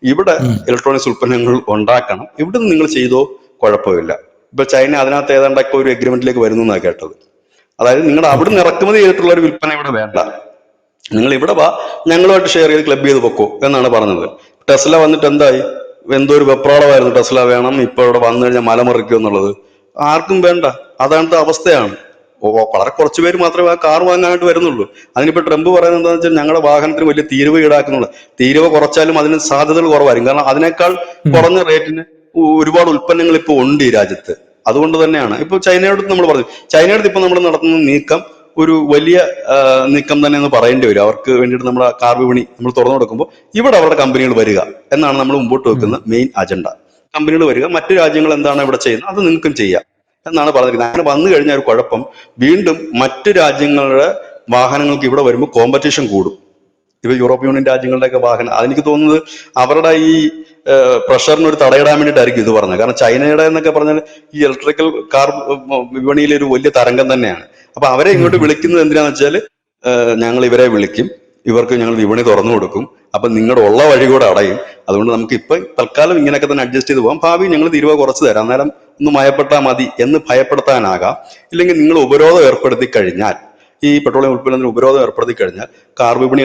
Speaker 2: ഇവിടെ ഇലക്ട്രോണിക്സ് ഉൽപ്പന്നങ്ങൾ ഉണ്ടാക്കണം, ഇവിടുന്ന് നിങ്ങൾ ചെയ്തോ കുഴപ്പമില്ല. ഇപ്പൊ ചൈന അതിനകത്ത് ഏതാണ്ടൊക്കെ ഒരു എഗ്രിമെന്റിലേക്ക് വരുന്നു എന്നാണ് കേട്ടത്. അതായത് നിങ്ങൾ അവിടുന്ന് ഇറക്കുമതി ചെയ്തിട്ടുള്ള ഒരു വിൽപ്പന ഇവിടെ വേണ്ട, നിങ്ങൾ ഇവിടെ വാ, ഞങ്ങളുമായിട്ട് ഷെയർ ചെയ്ത് ക്ലബ് ചെയ്ത് പൊക്കോ എന്നാണ് പറഞ്ഞത്. ടെസ്ല വന്നിട്ട് എന്തായി? എന്തോ ഒരു വെപ്രാളമായിരുന്നു, ടെസ്ല വേണം, ഇപ്പൊ ഇവിടെ വന്നു കഴിഞ്ഞാൽ മലമറിക്കും എന്നുള്ളത്. ആർക്കും വേണ്ട, അതാണത്തെ അവസ്ഥയാണ്. വളരെ കുറച്ചു പേര് മാത്രമേ ആ കാർ വാങ്ങാനായിട്ട് വരുന്നുള്ളൂ. അതിനിപ്പോ ട്രംപ് പറയുന്നത് എന്താണെന്ന് വെച്ചാൽ, ഞങ്ങളുടെ വാഹനത്തിന് വലിയ തീരുവ ഈടാക്കുന്നുള്ളൂ. തീരുവ കുറച്ചാലും അതിന് സാധ്യതകൾ കുറവായിരിക്കും. കാരണം അതിനേക്കാൾ കുറഞ്ഞ റേറ്റിന് ഒരുപാട് ഉൽപ്പന്നങ്ങൾ ഇപ്പോൾ ഉണ്ട് ഈ രാജ്യത്ത്. അതുകൊണ്ട് തന്നെയാണ് ഇപ്പൊ ചൈനയോട് നമ്മൾ പറഞ്ഞു, ചൈനയോട് ഇപ്പൊ നമ്മൾ നടത്തുന്ന നീക്കം ഒരു വലിയ നീക്കം തന്നെ എന്ന് പറയേണ്ടി വരും. അവർക്ക് വേണ്ടിയിട്ട് നമ്മുടെ കാർ വിപണി നമ്മൾ തുറന്നു കൊടുക്കുമ്പോൾ ഇവിടെ അവരുടെ കമ്പനികൾ വരിക എന്നാണ് നമ്മൾ മുമ്പോട്ട് വെക്കുന്ന മെയിൻ അജണ്ട. കമ്പനികൾ വരിക, മറ്റു രാജ്യങ്ങൾ എന്താണ് ഇവിടെ ചെയ്യുന്നത് അത് നിങ്ങൾക്കും ചെയ്യാം എന്നാണ് പറഞ്ഞിരിക്കുന്നത്. അങ്ങനെ വന്നു കഴിഞ്ഞാൽ ഒരു കുഴപ്പം, വീണ്ടും മറ്റു രാജ്യങ്ങളുടെ വാഹനങ്ങൾക്ക് ഇവിടെ വരുമ്പോൾ കോമ്പറ്റീഷൻ കൂടും. ഇപ്പൊ യൂറോപ്യൻ യൂണിയൻ രാജ്യങ്ങളുടെയൊക്കെ വാഹനം, അതെനിക്ക് തോന്നുന്നത് അവരുടെ ഈ പ്രഷറിന് ഒരു തടയിടാൻ വേണ്ടിയിട്ടായിരിക്കും ഇത് പറഞ്ഞത്. കാരണം ചൈനയുടെ എന്നൊക്കെ പറഞ്ഞാൽ ഈ ഇലക്ട്രിക്കൽ കാർ വിപണിയിലെ ഒരു വലിയ തരംഗം തന്നെയാണ്. അപ്പൊ അവരെ ഇങ്ങോട്ട് വിളിക്കുന്നത് എന്തിനാന്ന് വെച്ചാൽ, ഞങ്ങൾ ഇവരെ വിളിക്കും, ഇവർക്ക് ഞങ്ങൾ വിപണി തുറന്നു കൊടുക്കും, അപ്പൊ നിങ്ങളുടെ ഉള്ള വഴി കൂടെ അടയും. അതുകൊണ്ട് നമുക്ക് ഇപ്പൊ തൽക്കാലം ഇങ്ങനെയൊക്കെ തന്നെ അഡ്ജസ്റ്റ് ചെയ്ത് പോകാം, ഭാവി ഞങ്ങൾ തീരുവ കുറച്ച് തരാം, അന്നേരം ഒന്ന് ഭയപ്പെട്ടാൽ മതി എന്ന് ഭയപ്പെടുത്താനാകാം. ഇല്ലെങ്കിൽ നിങ്ങൾ ഉപരോധം ഏർപ്പെടുത്തി കഴിഞ്ഞാൽ, ഈ പെട്രോളിയം ഉൽപ്പന്നത്തിന് ഉപരോധം ഏർപ്പെടുത്തി കഴിഞ്ഞാൽ കാർ വിപണി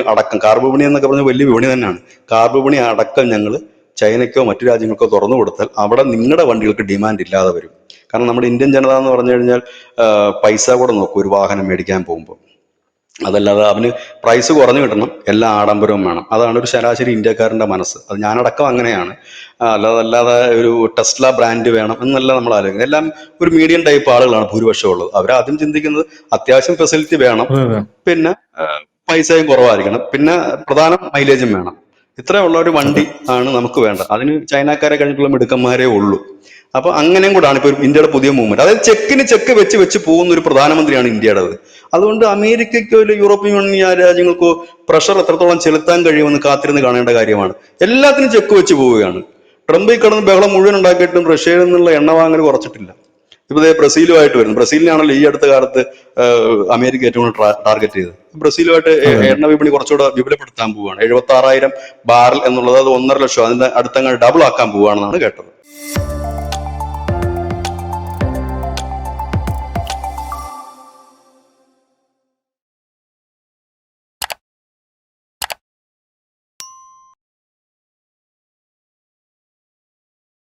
Speaker 2: എന്നൊക്കെ പറഞ്ഞാൽ വലിയ വിപണി തന്നെയാണ്. കാർ വിപണി അടക്കം ഞങ്ങൾ ചൈനയ്ക്കോ മറ്റു രാജ്യങ്ങൾക്കോ തുറന്നു കൊടുത്താൽ അവിടെ നിങ്ങളുടെ വണ്ടികൾക്ക് ഡിമാൻഡ് ഇല്ലാതെ വരും. കാരണം നമ്മുടെ ഇന്ത്യൻ ജനത എന്ന് പറഞ്ഞു കഴിഞ്ഞാൽ പൈസ കൂടെ നോക്കും ഒരു വാഹനം മേടിക്കാൻ പോകുമ്പോൾ. അതല്ലാതെ അവന് പ്രൈസ് കുറഞ്ഞു കിട്ടണം, എല്ലാ ആഡംബരവും വേണം. അതാണ് ഒരു ശരാശരി ഇന്ത്യക്കാരൻ്റെ മനസ്സ്. അത് ഞാനടക്കം അങ്ങനെയാണ്. അല്ലാതെ ഒരു ടെസ്ല ബ്രാൻഡ് വേണം എന്നല്ല നമ്മൾ ആലോചിക്കുന്നത്. എല്ലാം ഒരു മീഡിയം ടൈപ്പ് ആളുകളാണ് ഭൂരിപക്ഷം ഉള്ളത്. അവരാദ്യം ചിന്തിക്കുന്നത് അത്യാവശ്യം ഫെസിലിറ്റി വേണം, പിന്നെ പൈസയും കുറവായിരിക്കണം, പിന്നെ പ്രധാനം മൈലേജും വേണം. ഇത്രയുള്ള ഒരു വണ്ടി ആണ് നമുക്ക് വേണ്ട. അതിന് ചൈനക്കാരെ കഴിഞ്ഞിട്ടുള്ള മിടുക്കന്മാരേ ഉള്ളൂ. അപ്പൊ അങ്ങനെയും കൂടാണ് ഇപ്പൊ ഇന്ത്യയുടെ പുതിയ മൂവ്മെന്റ്. അതായത് ചെക്കിന് ചെക്ക് വെച്ച് പോകുന്ന ഒരു പ്രധാനമന്ത്രിയാണ് ഇന്ത്യയുടേത്. അതുകൊണ്ട് അമേരിക്കയ്ക്കോ യൂറോപ്യൻ യൂണിയൻ രാജ്യങ്ങൾക്കോ പ്രഷർ എത്രത്തോളം ചെലുത്താൻ കഴിയുമെന്ന് കാത്തിരുന്ന് കാണേണ്ട കാര്യമാണ്. എല്ലാത്തിനും ചെക്ക് വെച്ച് പോവുകയാണ്. ട്രംപ് ഈ കിടന്ന് ബഹളം മുഴുവൻ ഉണ്ടാക്കിയിട്ടും റഷ്യയിൽ നിന്നുള്ള എണ്ണ വാങ്ങൽ കുറച്ചിട്ടില്ല. ഇപ്പൊ ബ്രസീലുമായിട്ട് വരുന്നു. ബ്രസീലിനാണല്ലോ ഈ അടുത്ത കാലത്ത് അമേരിക്ക ഏറ്റവും കൂടുതൽ ടാർഗറ്റ് ചെയ്തത്. ബ്രസീലുമായിട്ട് എണ്ണ വിപണി കുറച്ചുകൂടെ വിപുലപ്പെടുത്താൻ പോവുകയാണ്. 76,000 ബാരൽ എന്നുള്ളത് അത് 1.5 ലക്ഷം, അതിന്റെ അടുത്തങ്ങ് ഡബിൾ ആക്കാൻ പോവുകയാണെന്നാണ് കേട്ടത്.